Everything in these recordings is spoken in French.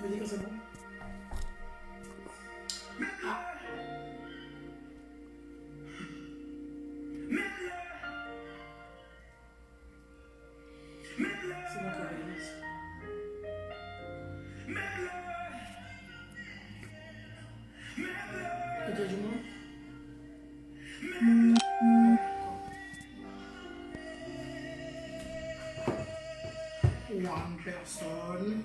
me dis que c'est bon. Ah. C'est bon, il y a du monde. One personne.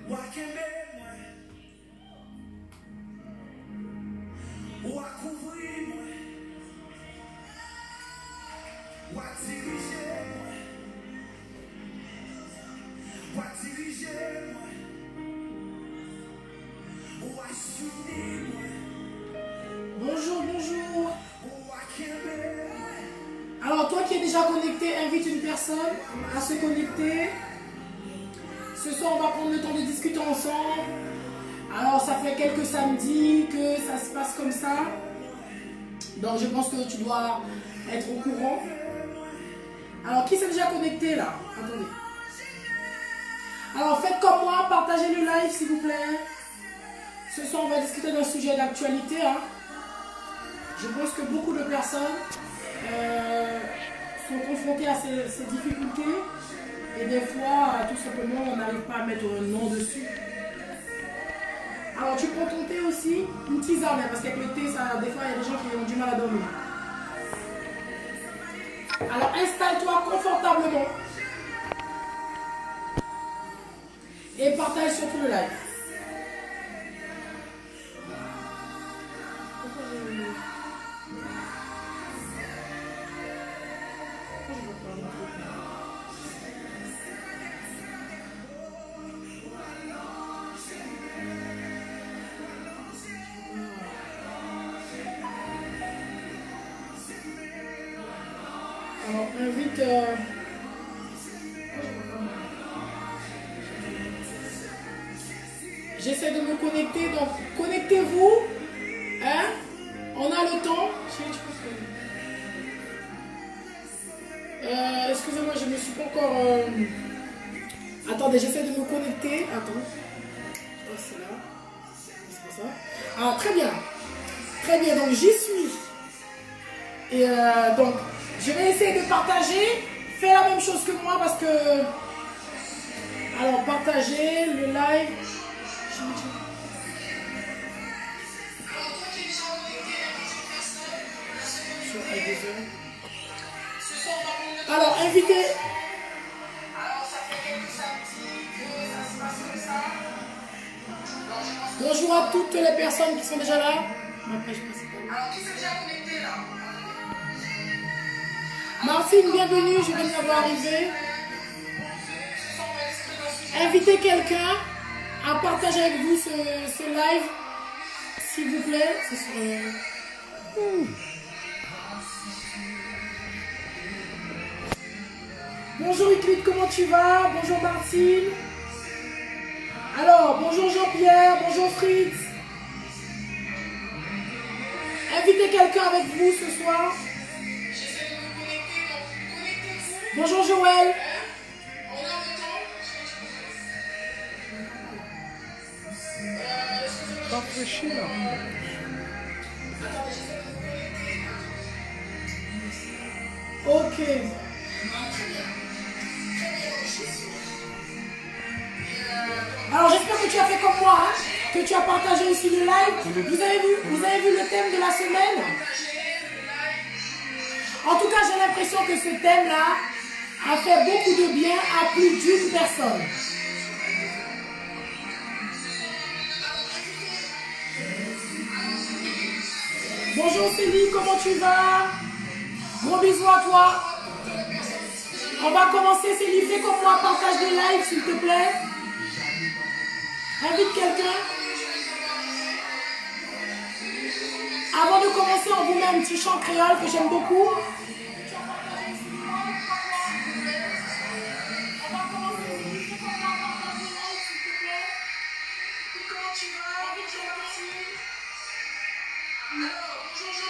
Bonjour, bonjour. Alors toi qui es déjà connecté, invite une personne à se connecter. Ce soir, on va prendre le temps de discuter ensemble. Alors, ça fait quelques samedis que ça se passe comme ça. Donc, je pense que tu dois être au courant. Alors, qui s'est déjà connecté là? Attendez. Alors, faites comme moi, partagez le live s'il vous plaît. Ce soir, on va discuter d'un sujet d'actualité. Hein. Je pense que beaucoup de personnes sont confrontées à ces difficultés. Et des fois, tout simplement, on n'arrive pas à mettre un nom dessus. Alors, tu prends ton thé aussi, une tisane, parce qu'avec le thé, ça, des fois, il y a des gens qui ont du mal à dormir. Alors, installe-toi confortablement. Et partage surtout le live. Alors, invite... J'essaie de me connecter, donc connectez-vous. Hein? On a le temps. Excusez-moi, je ne me suis pas encore... Attendez, j'essaie de me connecter. Attends. C'est là. C'est ça. Ah, très bien. Très bien, donc j'y suis. Et donc... Je vais essayer de partager. Fais la même chose que moi parce que... Alors, partagez le live. Alors, invitez... Bonjour à toutes les personnes qui sont déjà là. Alors, qui s'est déjà connecté là? Martine, bienvenue, je viens de la voir arriver. Invitez quelqu'un à partager avec vous ce live, s'il vous plaît. Ce serait... Bonjour Euclide, comment tu vas? Bonjour Martine. Alors, bonjour Jean-Pierre, bonjour Fritz. Invitez quelqu'un avec vous ce soir. Bonjour Joël. Rafraîchis là. Ok. Alors j'espère que tu as fait comme moi, hein, que tu as partagé aussi le live. Vous avez vu le thème de la semaine? En tout cas, j'ai l'impression que ce thème-là a fait beaucoup de bien à plus d'une personne. Bonjour Céline, comment tu vas? Gros bisous à toi. On va commencer, Céline, fais comme moi, partage le live s'il te plaît. Invite quelqu'un. Avant de commencer, on vous met un petit chant créole que j'aime beaucoup.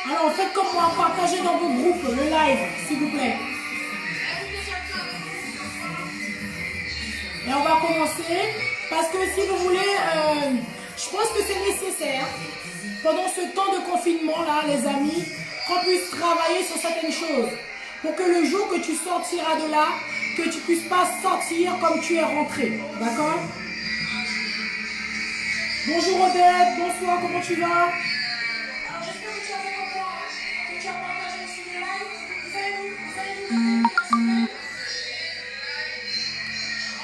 Alors, faites comme moi, partagez dans vos groupes le live, s'il vous plaît. Et on va commencer, parce que si vous voulez, Je pense que c'est nécessaire, pendant ce temps de confinement-là, les amis, qu'on puisse travailler sur certaines choses. Pour que le jour que tu sortiras de là, que tu ne puisses pas sortir comme tu es rentré. D'accord? Bonjour Odette, bonsoir, comment tu vas? Alors j'espère que tu as fait comme moi, que tu as partagé sur les lives. Vous avez vu la semaine.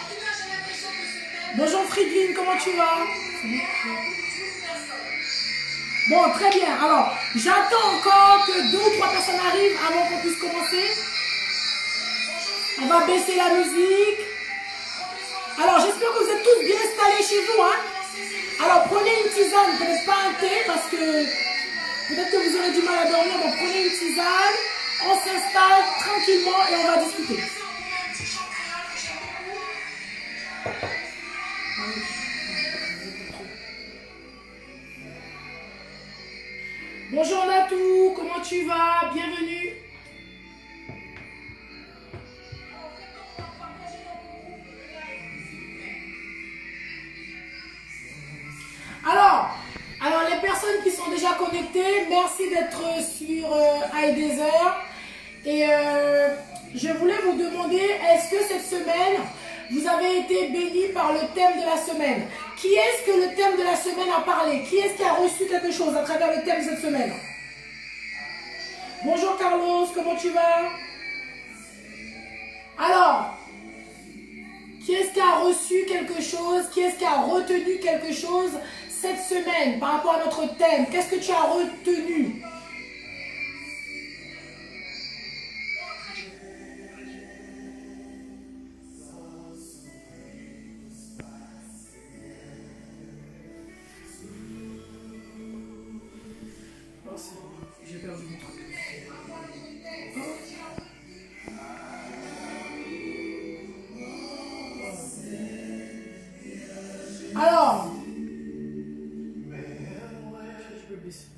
En tout cas, j'ai l'impression que c'est... Bonjour Fridline, comment tu vas? Bon, très bien. Alors, j'attends encore que 2 ou 3 personnes arrivent avant qu'on puisse commencer. On va baisser la musique. Alors, j'espère que vous êtes tous bien installés chez vous. Hein? Alors, prenez une tisane, peut-être pas un thé, parce que peut-être que vous aurez du mal à dormir. Donc, prenez une tisane, on s'installe tranquillement et on va discuter. Bonjour Natou, comment tu vas? Bienvenue. Alors les personnes qui sont déjà connectées, merci d'être sur iDeezer. Et je voulais vous demander, est-ce que cette semaine, vous avez été bénis par le thème de la semaine? Qui est-ce que le thème de la semaine a parlé? Qui est-ce qui a reçu quelque chose à travers le thème de cette semaine? Bonjour Carlos, comment tu vas? Alors, qui est-ce qui a reçu quelque chose? Qui est-ce qui a retenu quelque chose cette semaine par rapport à notre thème? Qu'est-ce que tu as retenu? J'ai perdu mon truc. Alors, je peux baisser.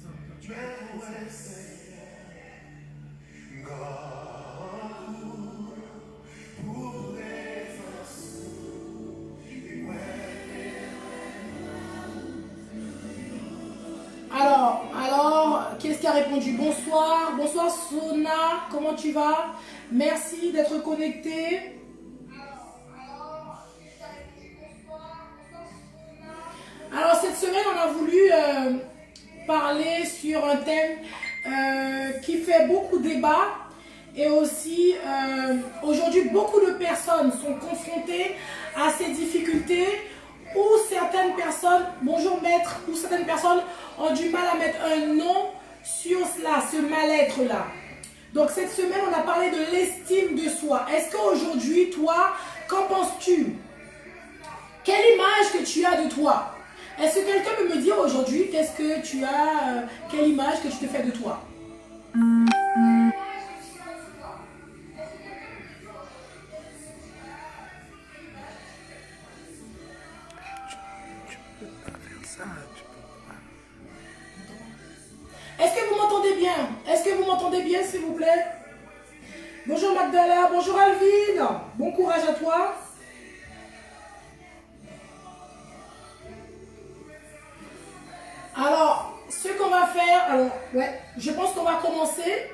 Alors, qui est-ce qui a répondu? Bonsoir, bonsoir Sona, comment tu vas? Merci d'être connecté. Alors cette semaine, on a voulu parler sur un thème qui fait beaucoup débat et aussi aujourd'hui beaucoup de personnes sont confrontées à ces difficultés où certaines personnes, bonjour maître, où certaines personnes ont du mal à mettre un nom sur cela, ce mal-être là. Donc cette semaine, on a parlé de l'estime de soi. Est-ce qu'aujourd'hui, toi, qu'en penses-tu? Quelle image que tu as de toi? Est-ce que quelqu'un peut me dire aujourd'hui qu'est-ce que tu as, quelle image que tu te fais de toi? Est-ce que vous m'entendez bien? Est-ce que vous m'entendez bien, s'il vous plaît? Bonjour Magdala, bonjour Alvin. Bon courage à toi. Alors, ce qu'on va faire, je pense qu'on va commencer.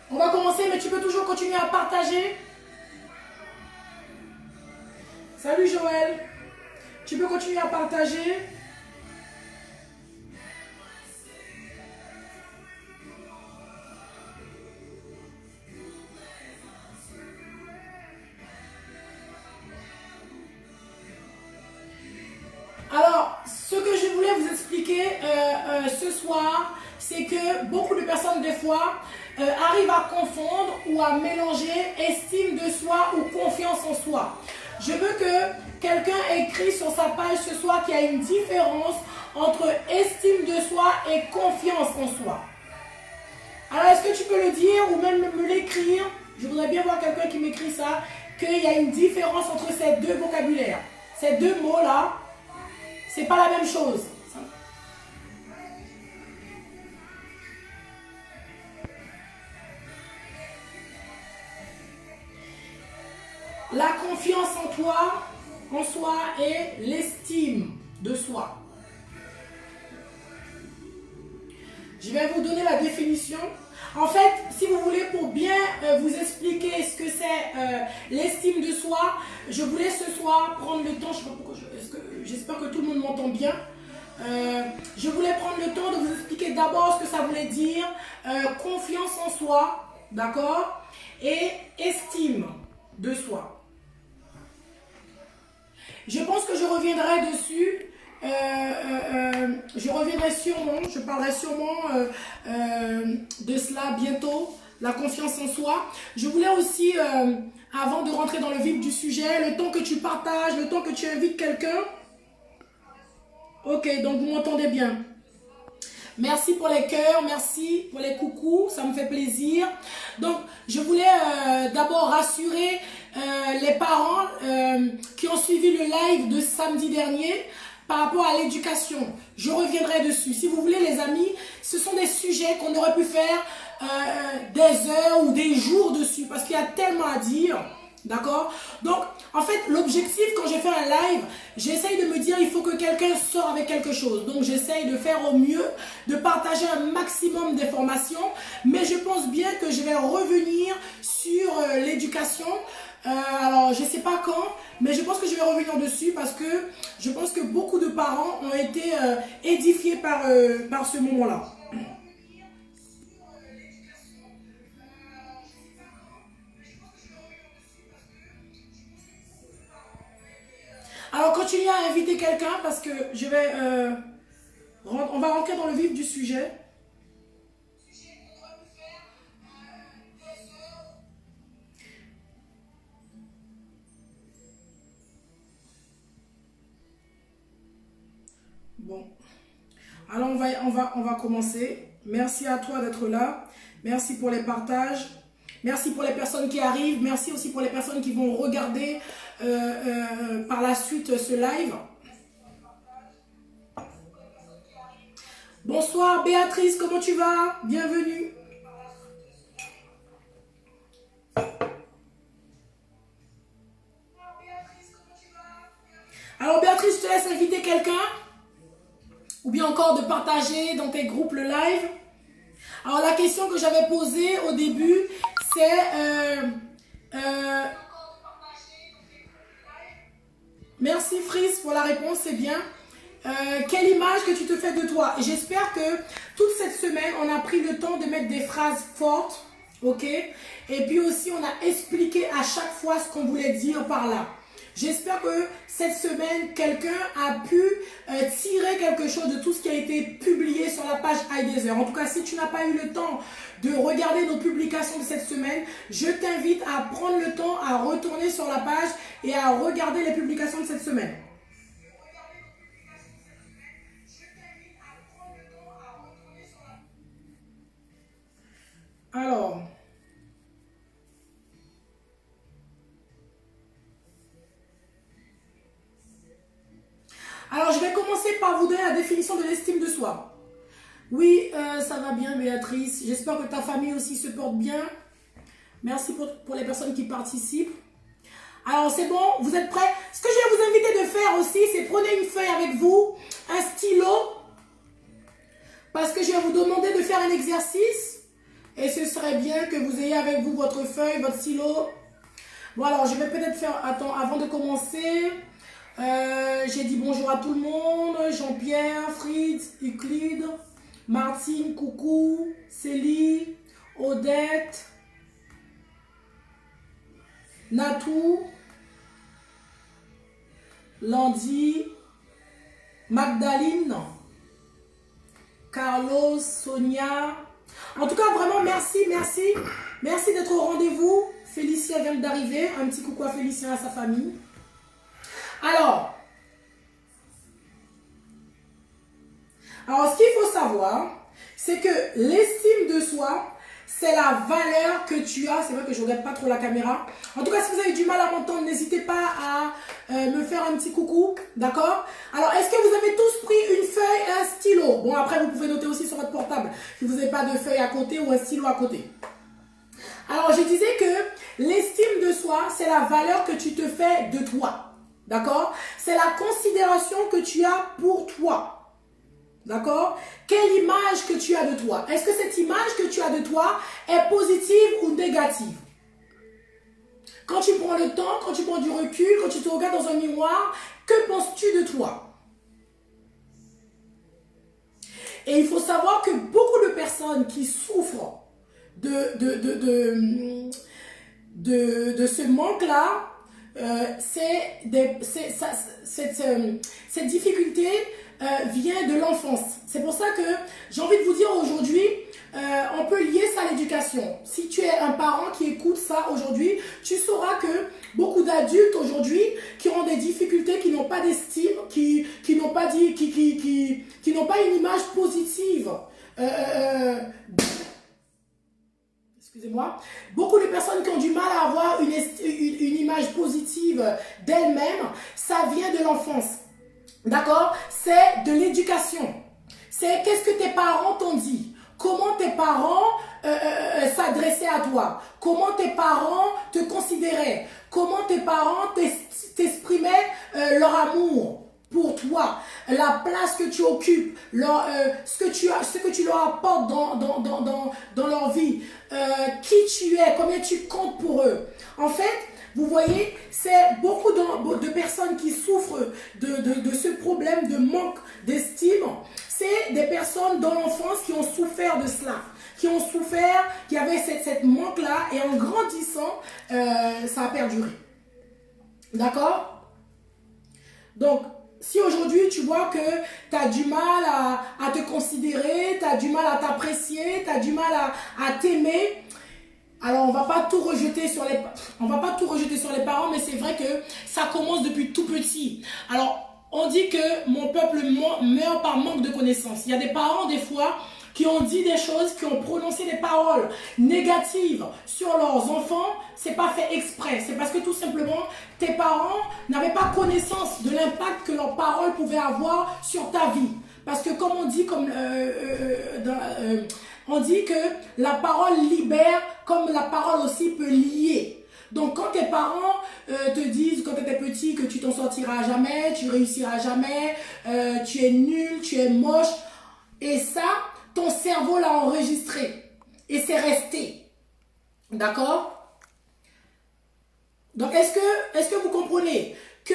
On va commencer, mais tu peux toujours continuer à partager. Salut Joël. Tu peux continuer à partager. Alors, ce que je voulais vous expliquer ce soir, c'est que beaucoup de personnes, des fois, arrivent à confondre ou à mélanger estime de soi ou confiance en soi. Je veux que quelqu'un écrit sur sa page ce soir qu'il y a une différence entre estime de soi et confiance en soi. Alors, est-ce que tu peux le dire ou même me l'écrire? Je voudrais bien voir quelqu'un qui m'écrit ça, qu'il y a une différence entre ces deux vocabulaires. Ces deux mots-là, c'est pas la même chose. La confiance en toi, en soi, et l'estime de soi. Je vais vous donner la définition. En fait, si vous voulez, pour bien vous expliquer ce que c'est l'estime de soi, je voulais ce soir prendre le temps, je sais pas pourquoi, j'espère que tout le monde m'entend bien. Je voulais prendre le temps de vous expliquer d'abord ce que ça voulait dire, confiance en soi, d'accord, et estime de soi. Je pense que je reviendrai dessus. Je reviendrai sûrement, je parlerai sûrement de cela bientôt, la confiance en soi. Je voulais aussi, avant de rentrer dans le vif du sujet, le temps que tu partages, le temps que tu invites quelqu'un. Ok, donc vous m'entendez bien. Merci pour les cœurs, merci pour les coucous, ça me fait plaisir. Donc, je voulais d'abord rassurer les parents qui ont suivi le live de samedi dernier par rapport à l'éducation. Je reviendrai dessus. Si vous voulez, les amis, ce sont des sujets qu'on aurait pu faire des heures ou des jours dessus parce qu'il y a tellement à dire. D'accord? Donc, en fait, l'objectif, quand j'ai fait un live, j'essaye de me dire, il faut que quelqu'un sorte avec quelque chose. Donc, j'essaye de faire au mieux, de partager un maximum d'informations. Mais je pense bien que je vais revenir sur l'éducation. Alors, je ne sais pas quand, mais je pense que je vais revenir dessus parce que je pense que beaucoup de parents ont été édifiés par ce moment-là. Alors, continuez à inviter quelqu'un parce que je vais... on va rentrer dans le vif du sujet. Bon. Alors, on va commencer. Merci à toi d'être là. Merci pour les partages. Merci pour les personnes qui arrivent. Merci aussi pour les personnes qui vont regarder par la suite ce live. Bonsoir Béatrice, comment tu vas? Bienvenue. Alors Béatrice, je te laisse inviter quelqu'un ou bien encore de partager dans tes groupes le live. Alors la question que j'avais posée au début, c'est... merci Fris pour la réponse, c'est bien. Quelle image que tu te fais de toi? J'espère que toute cette semaine, on a pris le temps de mettre des phrases fortes, ok? Et puis aussi, on a expliqué à chaque fois ce qu'on voulait dire par là. J'espère que cette semaine, quelqu'un a pu tirer quelque chose de tout ce qui a été publié sur la page iDeezer. En tout cas, si tu n'as pas eu le temps de regarder nos publications de cette semaine, je t'invite à prendre le temps à retourner sur la page et à regarder les publications de cette semaine. Alors, je vais commencer par vous donner la définition de l'estime de soi. Oui, ça va bien Béatrice. J'espère que ta famille aussi se porte bien. Merci pour les personnes qui participent. Alors, c'est bon, vous êtes prêts? Ce que je vais vous inviter de faire aussi, c'est prenez une feuille avec vous, un stylo, parce que je vais vous demander de faire un exercice. Et ce serait bien que vous ayez avec vous votre feuille, votre stylo. Bon, alors, je vais peut-être faire... Attends, avant de commencer... j'ai dit bonjour à tout le monde. Jean-Pierre, Fritz, Euclide, Martine, coucou, Célie, Odette, Natou, Landy, Magdalene, Carlos, Sonia. En tout cas, vraiment, merci, merci. Merci d'être au rendez-vous. Félicia vient d'arriver. Un petit coucou à Félicia et à sa famille. Alors, ce qu'il faut savoir, c'est que l'estime de soi, c'est la valeur que tu as. C'est vrai que je ne regarde pas trop la caméra. En tout cas, si vous avez du mal à m'entendre, n'hésitez pas à me faire un petit coucou. D'accord? Alors, est-ce que vous avez tous pris une feuille et un stylo? Bon, après, vous pouvez noter aussi sur votre portable si vous n'avez pas de feuille à côté ou un stylo à côté. Alors, je disais que l'estime de soi, c'est la valeur que tu te fais de toi. D'accord? C'est la considération que tu as pour toi. D'accord? Quelle image que tu as de toi? Est-ce que cette image que tu as de toi est positive ou négative? Quand tu prends le temps, quand tu prends du recul, quand tu te regardes dans un miroir, que penses-tu de toi? Et il faut savoir que beaucoup de personnes qui souffrent de ce manque-là, cette difficulté vient de l'enfance. C'est pour ça que j'ai envie de vous dire aujourd'hui, on peut lier ça à l'éducation. Si tu es un parent qui écoute ça aujourd'hui, tu sauras que beaucoup d'adultes aujourd'hui qui ont des difficultés, qui n'ont pas d'estime, qui n'ont pas une image positive. Excusez-moi, beaucoup de personnes qui ont du mal à avoir une image positive d'elles-mêmes, ça vient de l'enfance. D'accord? C'est de l'éducation. C'est qu'est-ce que tes parents t'ont dit? Comment tes parents s'adressaient à toi? Comment tes parents te considéraient? Comment tes parents t'exprimaient leur amour pour toi, la place que tu occupes, ce que tu leur apportes dans leur vie, qui tu es, combien tu comptes pour eux. En fait, vous voyez, c'est beaucoup de personnes qui souffrent de ce problème de manque d'estime. C'est des personnes dans l'enfance qui ont souffert de cela, qui ont souffert, qui avaient cette manque-là, et en grandissant, ça a perduré. D'accord? Donc, si aujourd'hui tu vois que tu as du mal à te considérer, tu as du mal à t'apprécier, tu as du mal à t'aimer, alors on va pas tout rejeter sur les parents, mais c'est vrai que ça commence depuis tout petit. Alors, on dit que mon peuple meurt par manque de connaissances. Il y a des parents des fois qui ont dit des choses, qui ont prononcé des paroles négatives sur leurs enfants. C'est pas fait exprès, c'est parce que tout simplement tes parents n'avaient pas connaissance de l'impact que leurs paroles pouvaient avoir sur ta vie. Parce que comme on dit, on dit que la parole libère, comme la parole aussi peut lier. Donc quand tes parents te disent quand tu étais petit que tu t'en sortiras jamais, tu réussiras jamais, tu es nul, tu es moche, et ça, ton cerveau l'a enregistré et c'est resté. D'accord? Donc est-ce que vous comprenez que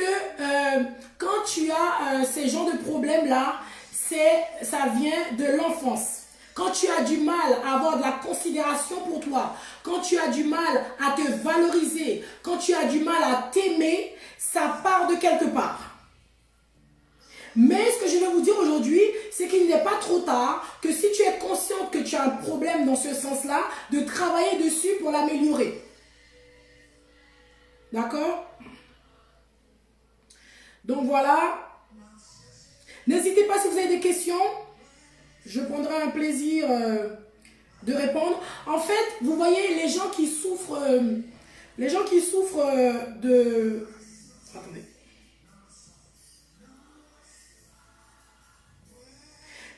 quand tu as ces genres de problèmes-là, ça vient de l'enfance. Quand tu as du mal à avoir de la considération pour toi, quand tu as du mal à te valoriser, quand tu as du mal à t'aimer, ça part de quelque part. Mais ce que je vais vous dire aujourd'hui, c'est qu'il n'est pas trop tard, que si tu es consciente que tu as un problème dans ce sens-là, de travailler dessus pour l'améliorer. D'accord? Donc voilà. N'hésitez pas si vous avez des questions. Je prendrai un plaisir de répondre. En fait, vous voyez, les gens qui souffrent de... Attendez.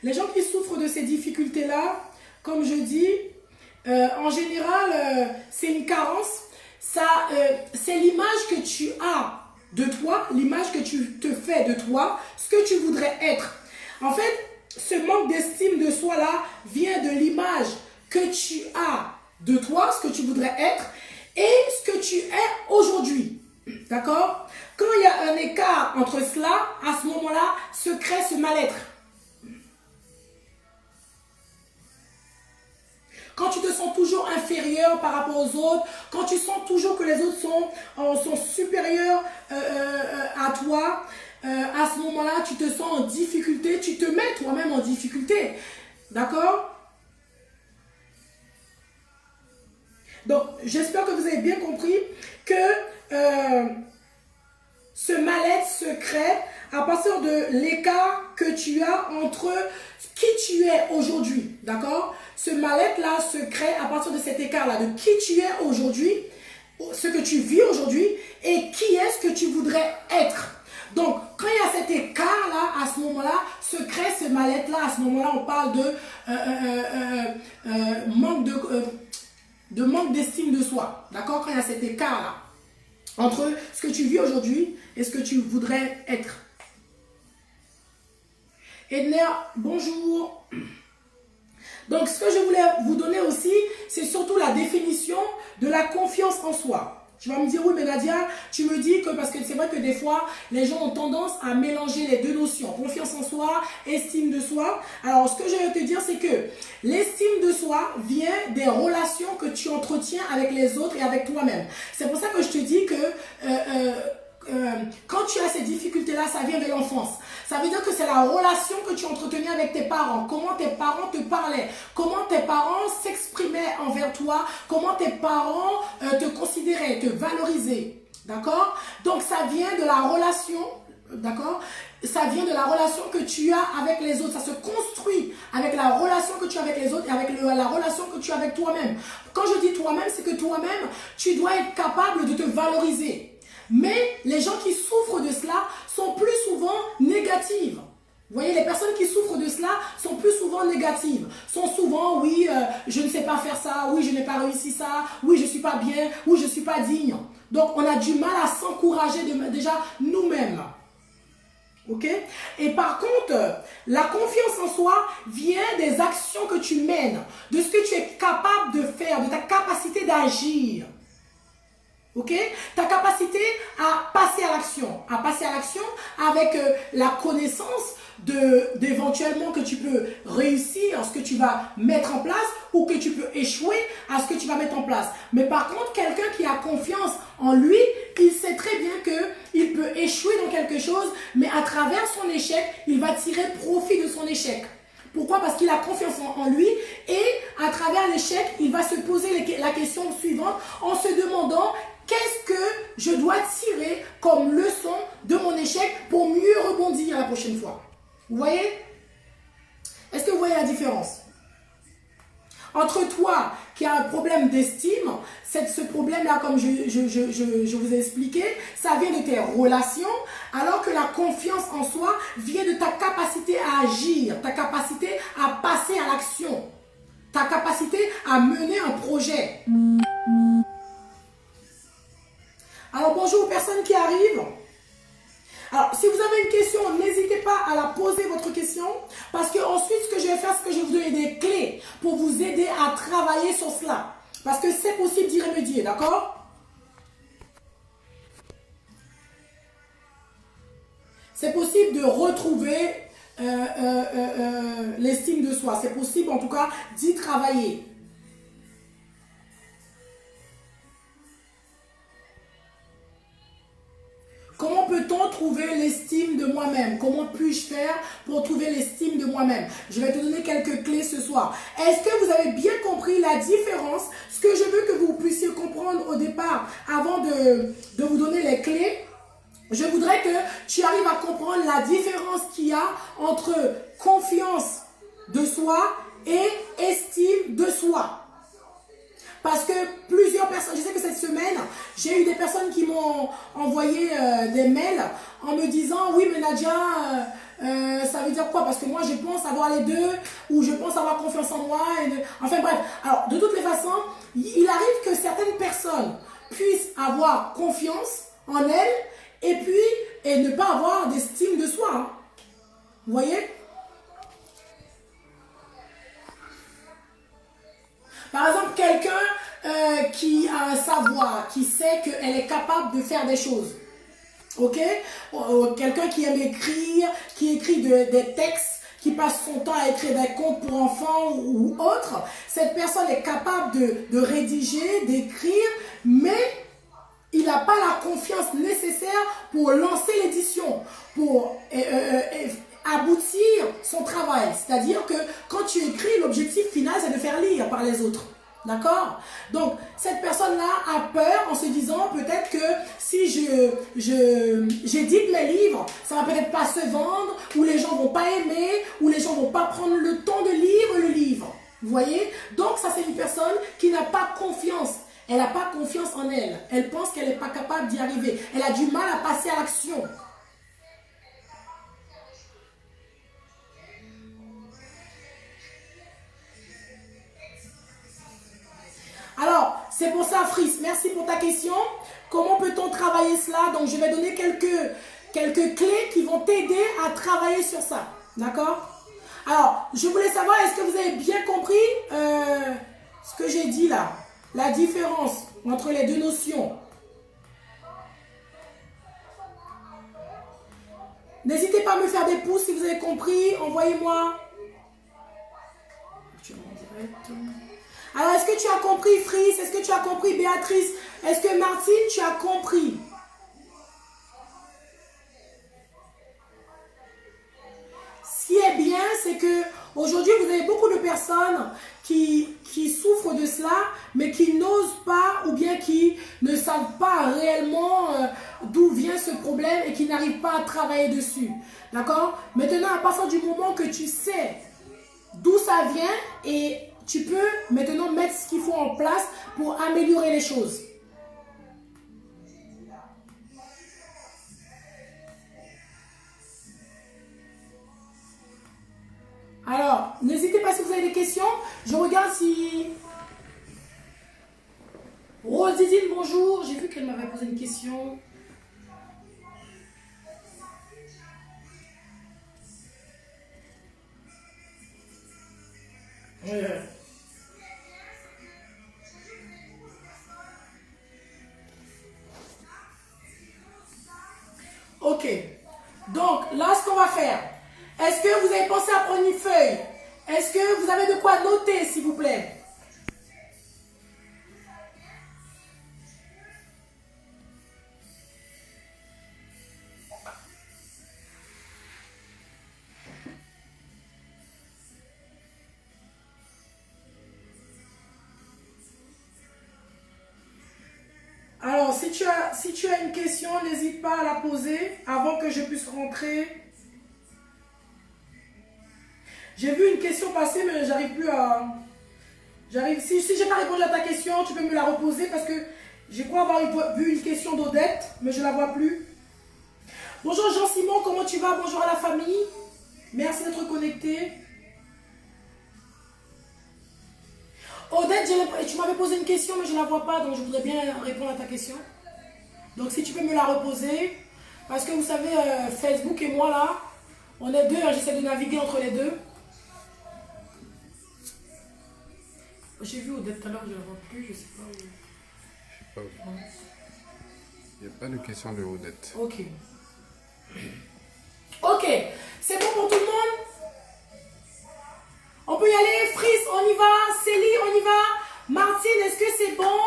Les gens qui souffrent de ces difficultés-là, comme je dis, en général, c'est une carence. C'est l'image que tu as de toi, l'image que tu te fais de toi, ce que tu voudrais être. En fait, ce manque d'estime de soi-là vient de l'image que tu as de toi, ce que tu voudrais être, et ce que tu es aujourd'hui. D'accord? Quand il y a un écart entre cela, à ce moment-là, se crée ce mal-être. Quand tu te sens toujours inférieur par rapport aux autres, quand tu sens toujours que les autres sont supérieurs à toi, à ce moment-là, tu te sens en difficulté, tu te mets toi-même en difficulté. D'accord? Donc, j'espère que vous avez bien compris que ce mal-être se crée à partir de l'écart que tu as entre qui tu es aujourd'hui. D'accord? Ce mal-être-là se crée à partir de cet écart-là, de qui tu es aujourd'hui, ce que tu vis aujourd'hui et qui est-ce que tu voudrais être. Donc, quand il y a cet écart-là, à ce moment-là, se crée ce mal-être-là. À ce moment-là, on parle de manque d'estime de soi. D'accord? Quand il y a cet écart-là entre ce que tu vis aujourd'hui et ce que tu voudrais être. Edner, bonjour. Donc, ce que je voulais vous donner aussi, c'est surtout la définition de la confiance en soi. Tu vas me dire, oui, mais Nadia, tu me dis que, parce que c'est vrai que des fois, les gens ont tendance à mélanger les deux notions, confiance en soi, estime de soi. Alors, ce que je vais te dire, c'est que l'estime de soi vient des relations que tu entretiens avec les autres et avec toi-même. C'est pour ça que je te dis que quand tu as ces difficultés-là, ça vient de l'enfance. Ça veut dire que c'est la relation que tu entretenais avec tes parents, comment tes parents te parlaient, comment tes parents s'exprimaient envers toi, comment tes parents te considéraient, te valorisaient. D'accord? Donc ça vient de la relation, d'accord? Ça vient de la relation que tu as avec les autres. Ça se construit avec la relation que tu as avec les autres et avec la relation que tu as avec toi-même. Quand je dis toi-même, c'est que toi-même, tu dois être capable de te valoriser. Mais les gens qui souffrent de cela sont plus souvent négatives. Vous voyez, les personnes qui souffrent de cela sont plus souvent négatives. Sont souvent, oui, je ne sais pas faire ça, oui, je n'ai pas réussi ça, oui, je ne suis pas bien, oui, je ne suis pas digne. Donc, on a du mal à s'encourager déjà nous-mêmes. Ok? Et par contre, la confiance en soi vient des actions que tu mènes, de ce que tu es capable de faire, de ta capacité d'agir. Ok? Ta capacité à passer à l'action avec la connaissance d'éventuellement que tu peux réussir ce que tu vas mettre en place ou que tu peux échouer à ce que tu vas mettre en place. Mais par contre, quelqu'un qui a confiance en lui, il sait très bien qu'il peut échouer dans quelque chose, mais à travers son échec, il va tirer profit de son échec. Pourquoi? Parce qu'il a confiance en lui et à travers l'échec, il va se poser la question suivante en se demandant qu'est-ce que je dois tirer comme leçon de mon échec pour mieux rebondir la prochaine fois. Vous voyez? Est-ce que vous voyez la différence? Entre toi qui a un problème d'estime, ce problème-là, comme je vous ai expliqué, ça vient de tes relations, alors que la confiance en soi vient de ta capacité à agir, ta capacité à passer à l'action, ta capacité à mener un projet. Alors, bonjour aux personnes qui arrivent. Alors, si vous avez une question, n'hésitez pas à la poser, votre question. Parce que ensuite, ce que je vais faire, c'est que je vais vous donner des clés pour vous aider à travailler sur cela. Parce que c'est possible d'y remédier, d'accord? C'est possible de retrouver l'estime de soi. C'est possible, en tout cas, d'y travailler. Comment peut-on trouver l'estime de moi-même? Comment puis-je faire pour trouver l'estime de moi-même? Je vais te donner quelques clés ce soir. Est-ce que vous avez bien compris la différence? Ce que je veux que vous puissiez comprendre au départ, avant de vous donner les clés, je voudrais que tu arrives à comprendre la différence qu'il y a entre confiance de soi et estime de soi. Parce que plusieurs personnes, je sais que cette semaine, j'ai eu des personnes qui m'ont envoyé des mails en me disant, oui mais Nadia, ça veut dire quoi? Parce que moi je pense avoir les deux, ou je pense avoir confiance en moi. Enfin bref, alors de toutes les façons, il arrive que certaines personnes puissent avoir confiance en elles et ne pas avoir d'estime de soi. Hein. Vous voyez? Par exemple, quelqu'un qui a un savoir, qui sait qu'elle est capable de faire des choses. Ok? Quelqu'un qui aime écrire, qui écrit des textes, qui passe son temps à écrire des contes pour enfants ou autres. Cette personne est capable de rédiger, d'écrire, mais il n'a pas la confiance nécessaire pour lancer l'édition, pour aboutir son travail. C'est-à-dire que quand tu écris, l'objectif final, c'est de faire lire par les autres. D'accord? Donc, cette personne-là a peur en se disant peut-être que si j'édite mes livres, ça va peut-être pas se vendre, ou les gens vont pas aimer, ou les gens vont pas prendre le temps de lire le livre. Vous voyez? Donc, ça, c'est une personne qui n'a pas confiance. Elle n'a pas confiance en elle. Elle pense qu'elle n'est pas capable d'y arriver. Elle a du mal à passer à l'action. Alors, c'est pour ça, Fris, merci pour ta question. Comment peut-on travailler cela? Donc, je vais donner quelques clés qui vont t'aider à travailler sur ça. D'accord? Alors, je voulais savoir, est-ce que vous avez bien compris ce que j'ai dit là? La différence entre les deux notions. N'hésitez pas à me faire des pouces si vous avez compris. Envoyez-moi. Alors, est-ce que tu as compris, Fris? Est-ce que tu as compris, Béatrice? Est-ce que Martine, tu as compris? Ce qui est bien, c'est que aujourd'hui, vous avez beaucoup de personnes qui souffrent de cela, mais qui n'osent pas ou bien qui ne savent pas réellement d'où vient ce problème et qui n'arrivent pas à travailler dessus. D'accord? Maintenant, à partir du moment que tu sais d'où ça vient et tu peux maintenant mettre ce qu'il faut en place pour améliorer les choses. Alors, n'hésitez pas si vous avez des questions. Je regarde si... Rose Didine, bonjour. J'ai vu qu'elle m'avait posé une question. Ok. Donc, là, ce qu'on va faire. Est-ce que vous avez pensé à prendre une feuille? Est-ce que vous avez de quoi noter, s'il vous plaît? Alors, si tu as une question, n'hésite pas à la poser avant que je puisse rentrer. J'ai vu une question passer, mais j'arrive plus à... Si je n'ai pas répondu à ta question, tu peux me la reposer parce que je crois avoir vu une question d'Odette, mais je ne la vois plus. Bonjour Jean-Simon, comment tu vas? Bonjour à la famille. Merci d'être connecté. Odette, tu m'avais posé une question, mais je ne la vois pas, donc je voudrais bien répondre à ta question. Donc si tu peux me la reposer, parce que vous savez, Facebook et moi là, on est deux, hein, j'essaie de naviguer entre les deux. J'ai vu Odette tout à l'heure, je ne la vois plus, je ne sais pas où. Je sais pas. Il n'y a pas de question de Odette. Ok. Ok, c'est bon pour tout le monde? On peut y aller? Fris, on y va? Célie, on y va? Martine, est-ce que c'est bon?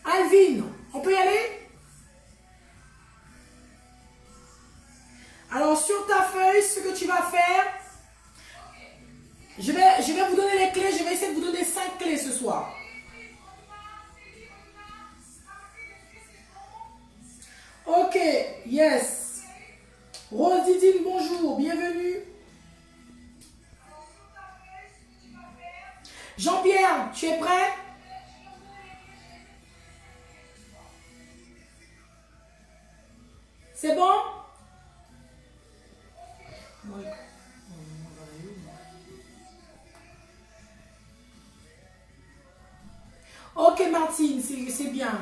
Alvin, on peut y aller? Alors, sur ta feuille, ce que tu vas faire, je vais vous donner les clés. Je vais essayer de vous donner 5 clés ce soir. Ok, yes. Rose Didine, bonjour, bienvenue. Jean-Pierre, tu es prêt? C'est bon? Ok Martine, c'est bien.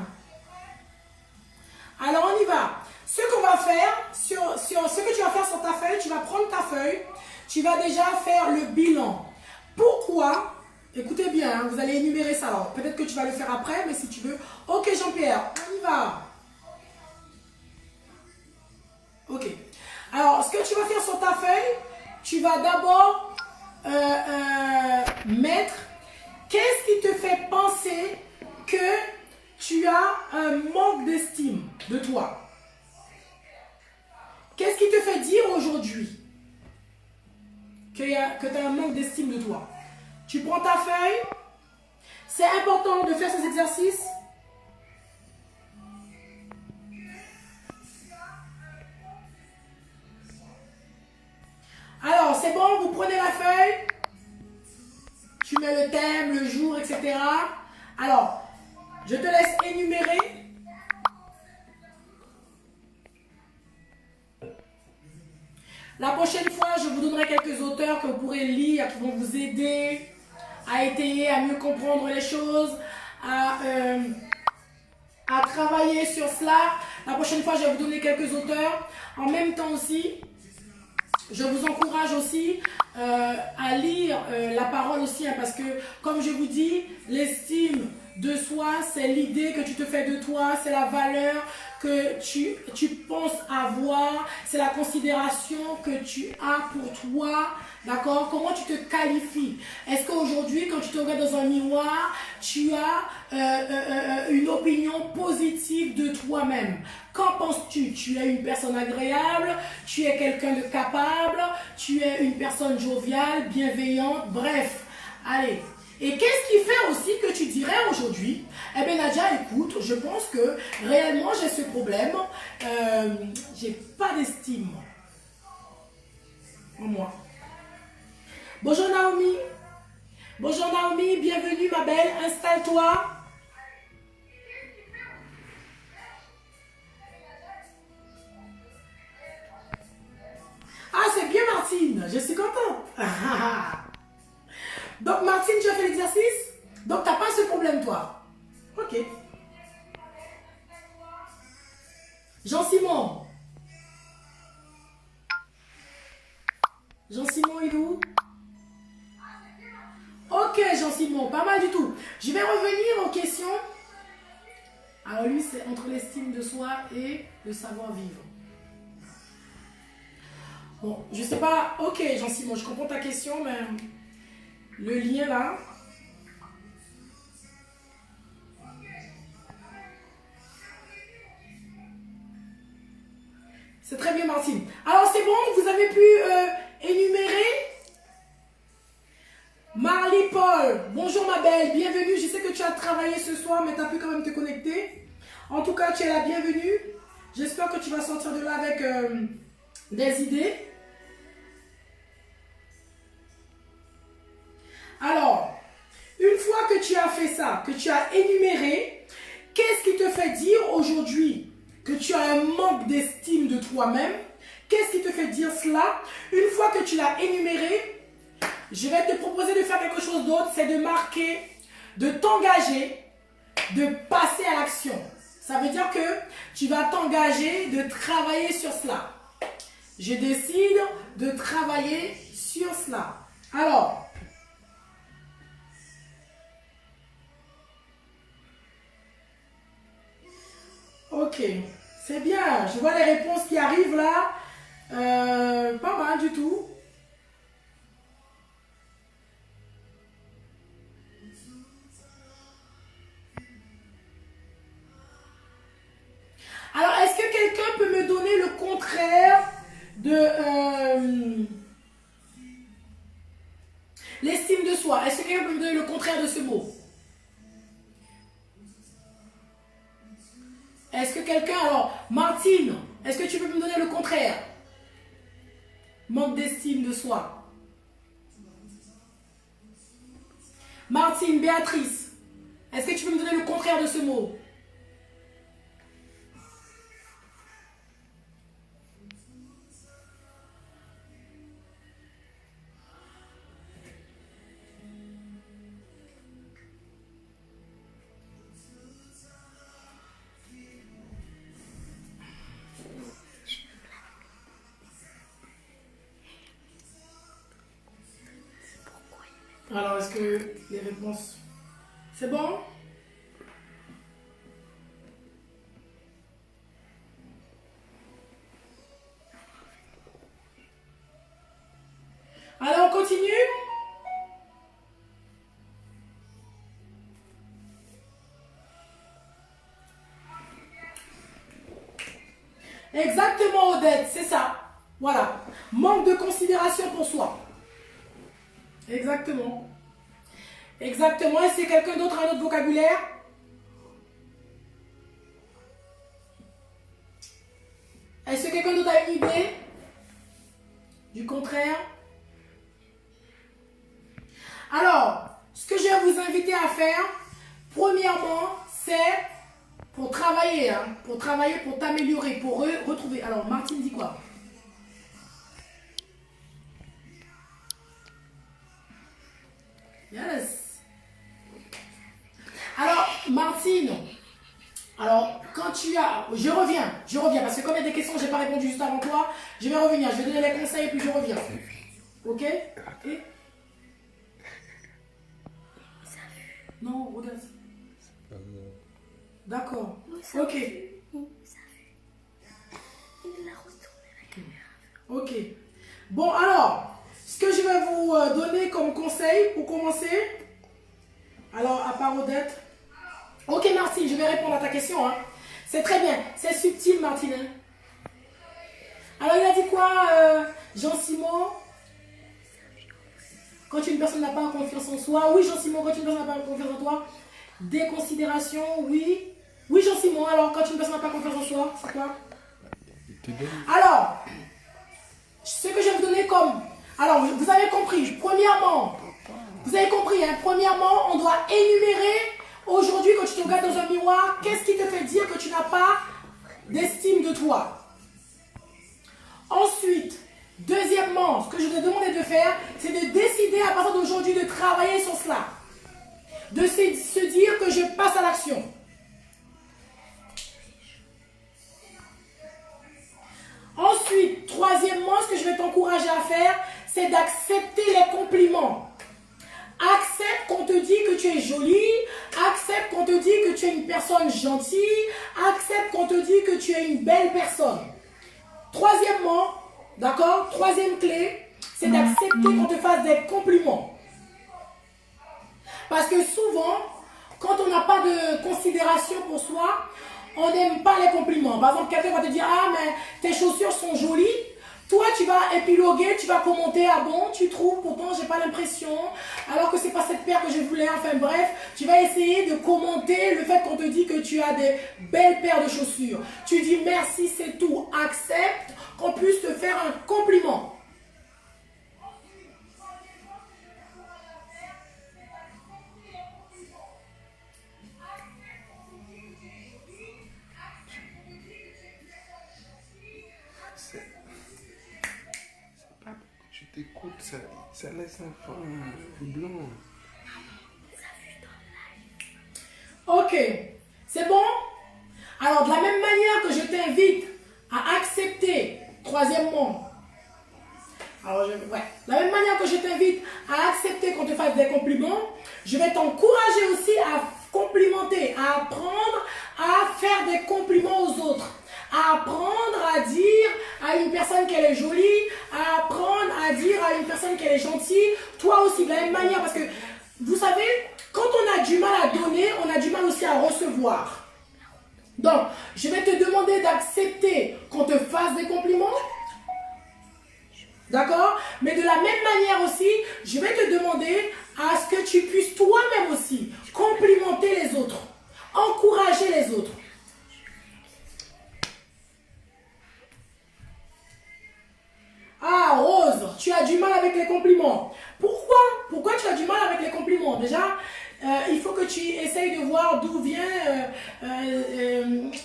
Alors on y va. Ce qu'on va faire, sur ce que tu vas faire sur ta feuille, tu vas prendre ta feuille, tu vas déjà faire le bilan. Pourquoi? Écoutez bien, hein, vous allez énumérer ça. Alors peut-être que tu vas le faire après, mais si tu veux. Ok Jean-Pierre, on y va. Ok. Alors ce que tu vas faire sur ta feuille, tu vas d'abord mettre qu'est-ce qui te fait penser que tu as un manque d'estime de toi. Qu'est-ce qui te fait dire aujourd'hui que tu as un manque d'estime de toi? Tu prends ta feuille. C'est important de faire ces exercices. Alors, c'est bon, vous prenez la feuille. Tu mets le thème, le jour, etc. Alors, je te laisse énumérer. La prochaine fois, je vous donnerai quelques auteurs que vous pourrez lire, qui vont vous aider à étayer, à mieux comprendre les choses, à travailler sur cela. La prochaine fois, je vais vous donner quelques auteurs. En même temps aussi, je vous encourage aussi à lire la parole aussi, hein, parce que, comme je vous dis, l'estime de soi, c'est l'idée que tu te fais de toi, c'est la valeur que tu penses avoir, c'est la considération que tu as pour toi, d'accord? Comment tu te qualifies? Est-ce qu'aujourd'hui, quand tu te regardes dans un miroir, tu as une opinion positive de toi-même? Qu'en penses-tu? Tu es une personne agréable, tu es quelqu'un de capable, tu es une personne joviale, bienveillante, bref, allez. Et qu'est-ce qui fait aussi que tu dirais aujourd'hui, eh bien Nadia, écoute, je pense que réellement j'ai ce problème, j'ai pas d'estime en moi. Bonjour Naomi, bienvenue ma belle, installe-toi. Ah, c'est bien Martine, je suis contente. Donc Martine, tu as fait l'exercice? Donc tu n'as pas ce problème toi? Ok. Jean-Simon. Jean-Simon, il est où? Ok Jean-Simon, pas mal du tout. Je vais revenir aux questions. Alors lui, c'est entre l'estime de soi et le savoir-vivre. Bon, je sais pas. Ok Jean-Simon, je comprends ta question, mais le lien là... C'est très bien Martine. Alors c'est bon, vous avez pu énumérer? Marley Paul, bonjour ma belle, bienvenue. Je sais que tu as travaillé ce soir, mais tu as pu quand même te connecter. En tout cas, tu es la bienvenue. J'espère que tu vas sortir de là avec des idées. Alors, une fois que tu as fait ça, que tu as énuméré, qu'est-ce qui te fait dire aujourd'hui que tu as un manque d'estime de toi-même? Qu'est-ce qui te fait dire cela? Une fois que tu l'as énuméré, je vais te proposer de faire quelque chose d'autre, c'est de marquer, de t'engager, de passer à l'action. Ça veut dire que tu vas t'engager de travailler sur cela. Je décide de travailler sur cela. Alors, ok, c'est bien. Je vois les réponses qui arrivent là. Pas mal du tout. Alors, est-ce que quelqu'un peut me donner le contraire de l'estime de soi? Est-ce que quelqu'un peut me donner le contraire de ce mot? Est-ce que quelqu'un... Alors, Martine, est-ce que tu peux me donner le contraire? Manque d'estime de soi. Martine, Béatrice, est-ce que tu peux me donner le contraire de ce mot? Alors, est-ce que les réponses... C'est bon? Alors, on continue? Exactement, Odette, c'est ça. Voilà. Manque de considération pour soi. Exactement. Exactement. Est-ce que quelqu'un d'autre a un autre vocabulaire? Est-ce que quelqu'un d'autre a une idée du contraire? Alors, ce que je vais vous inviter à faire, premièrement, c'est pour travailler, hein, pour t'améliorer, pour retrouver. Alors, Martine dit quoi? Yes. Alors, Martine, alors, quand tu as... Je reviens, parce que comme il y a des questions, je n'ai pas répondu juste avant toi, je vais revenir, je vais donner les conseils et puis je reviens. Ok? Et... Non, regarde. D'accord. Ok. Ok. Bon, alors, ce que je vais vous donner comme conseil pour commencer. Alors, à part Odette. Ok, Martine, je vais répondre à ta question. Hein. C'est très bien. C'est subtil, Martine. Hein. Alors, il a dit quoi, Jean-Simon? Quand une personne n'a pas confiance en soi. Oui, Jean-Simon, quand une personne n'a pas confiance en toi. Déconsidération, oui. Oui, Jean-Simon, alors, quand une personne n'a pas confiance en soi, c'est quoi? Alors, ce que je vais vous donner comme... Alors, vous avez compris, premièrement, vous avez compris, hein, premièrement, on doit énumérer, aujourd'hui, quand tu te regardes dans un miroir, qu'est-ce qui te fait dire que tu n'as pas d'estime de toi? Ensuite, deuxièmement, ce que je vais te demander de faire, c'est de décider à partir d'aujourd'hui de travailler sur cela. De se dire que je passe à l'action. Ensuite, troisièmement, ce que je vais t'encourager à faire, c'est d'accepter les compliments. Accepte qu'on te dit que tu es jolie, accepte qu'on te dit que tu es une personne gentille, accepte qu'on te dit que tu es une belle personne. Troisièmement, d'accord, troisième clé, c'est d'accepter qu'on te fasse des compliments. Parce que souvent, quand on n'a pas de considération pour soi, on n'aime pas les compliments. Par exemple, quelqu'un va te dire, ah, mais tes chaussures sont jolies. Toi, tu vas épiloguer, tu vas commenter, ah bon, tu trouves, pourtant, j'ai pas l'impression, alors que c'est pas cette paire que je voulais, enfin bref, tu vas essayer de commenter le fait qu'on te dit que tu as des belles paires de chaussures. Tu dis merci, c'est tout. Accepte qu'on puisse te faire un compliment. T'écoutes, ça laisse un fond blanc. Ok, c'est bon? Alors, de la même manière que je t'invite à accepter, troisièmement, de la même manière que je t'invite à accepter qu'on te fasse des compliments, je vais t'encourager aussi à complimenter, à apprendre à faire des compliments aux autres. À apprendre à dire à une personne qu'elle est jolie, à apprendre à dire à une personne qu'elle est gentille, toi aussi de la même manière, parce que vous savez, quand on a du mal à donner, on a du mal aussi à recevoir. Donc, je vais te demander d'accepter qu'on te fasse des compliments, d'accord? Mais de la même manière aussi, je vais te demander à ce que tu puisses toi-même aussi complimenter les autres, encourager les autres. Ah, Rose, tu as du mal avec les compliments. Pourquoi? Pourquoi tu as du mal avec les compliments? Déjà, il faut que tu essayes de voir d'où vient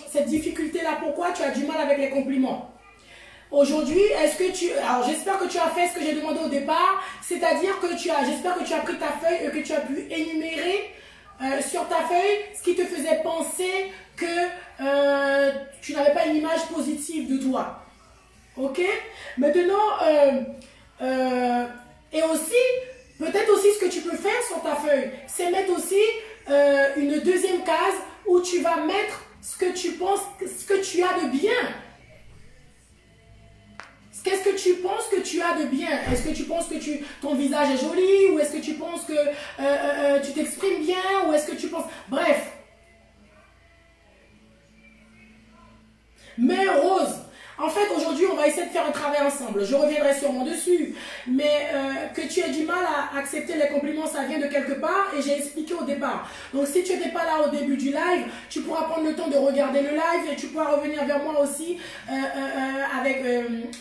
cette difficulté-là. Pourquoi tu as du mal avec les compliments? Aujourd'hui, est-ce que tu... Alors, j'espère que tu as fait ce que j'ai demandé au départ. C'est-à-dire que j'espère que tu as pris ta feuille et que tu as pu énumérer sur ta feuille ce qui te faisait penser que tu n'avais pas une image positive de toi. Ok? Maintenant, et aussi, peut-être aussi ce que tu peux faire sur ta feuille, c'est mettre aussi une deuxième case où tu vas mettre ce que tu penses, ce que tu as de bien. Qu'est-ce que tu penses que tu as de bien? Est-ce que tu penses que ton visage est joli? Ou est-ce que tu penses que tu t'exprimes bien? Ou est-ce que tu penses... Bref. Mais Rose, en fait, aujourd'hui, on va essayer de faire un travail ensemble. Je reviendrai sûrement dessus. Mais que tu aies du mal à accepter les compliments, ça vient de quelque part. Et j'ai expliqué au départ. Donc, si tu n'étais pas là au début du live, tu pourras prendre le temps de regarder le live. Et tu pourras revenir vers moi aussi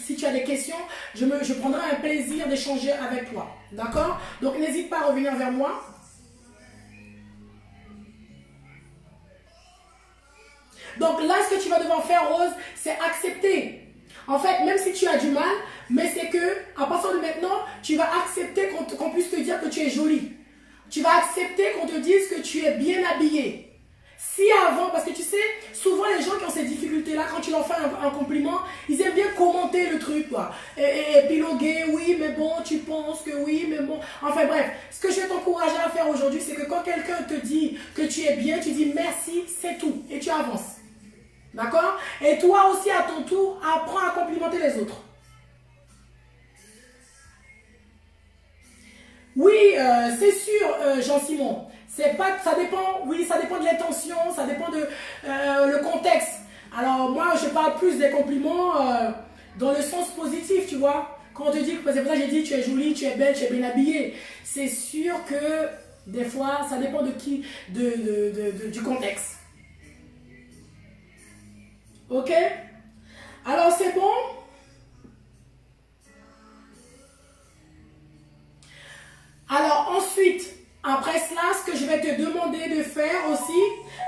si tu as des questions. Je prendrai un plaisir d'échanger avec toi. D'accord? Donc, n'hésite pas à revenir vers moi. Donc là, ce que tu vas devoir faire, Rose, c'est accepter. En fait, même si tu as du mal, mais c'est que à partir de maintenant, tu vas accepter qu'on puisse te dire que tu es jolie. Tu vas accepter qu'on te dise que tu es bien habillée. Si avant, parce que tu sais, souvent les gens qui ont ces difficultés-là, quand tu leur fais un compliment, ils aiment bien commenter le truc, quoi. Et épiloguer, oui, mais bon, tu penses que oui, mais bon. Enfin bref, ce que je vais t'encourager à faire aujourd'hui, c'est que quand quelqu'un te dit que tu es bien, tu dis merci, c'est tout. Et tu avances. D'accord? Et toi aussi, à ton tour, apprends à complimenter les autres. Oui, c'est sûr, Jean-Simon. C'est pas, ça dépend, oui, ça dépend de l'intention, ça dépend de le contexte. Alors moi, je parle plus des compliments dans le sens positif, tu vois. Quand on te dit, c'est pour ça que j'ai dit, tu es jolie, tu es belle, tu es bien habillée. C'est sûr que des fois, ça dépend de qui, du contexte. Ok? Alors c'est bon? Alors ensuite, après cela, ce que je vais te demander de faire aussi,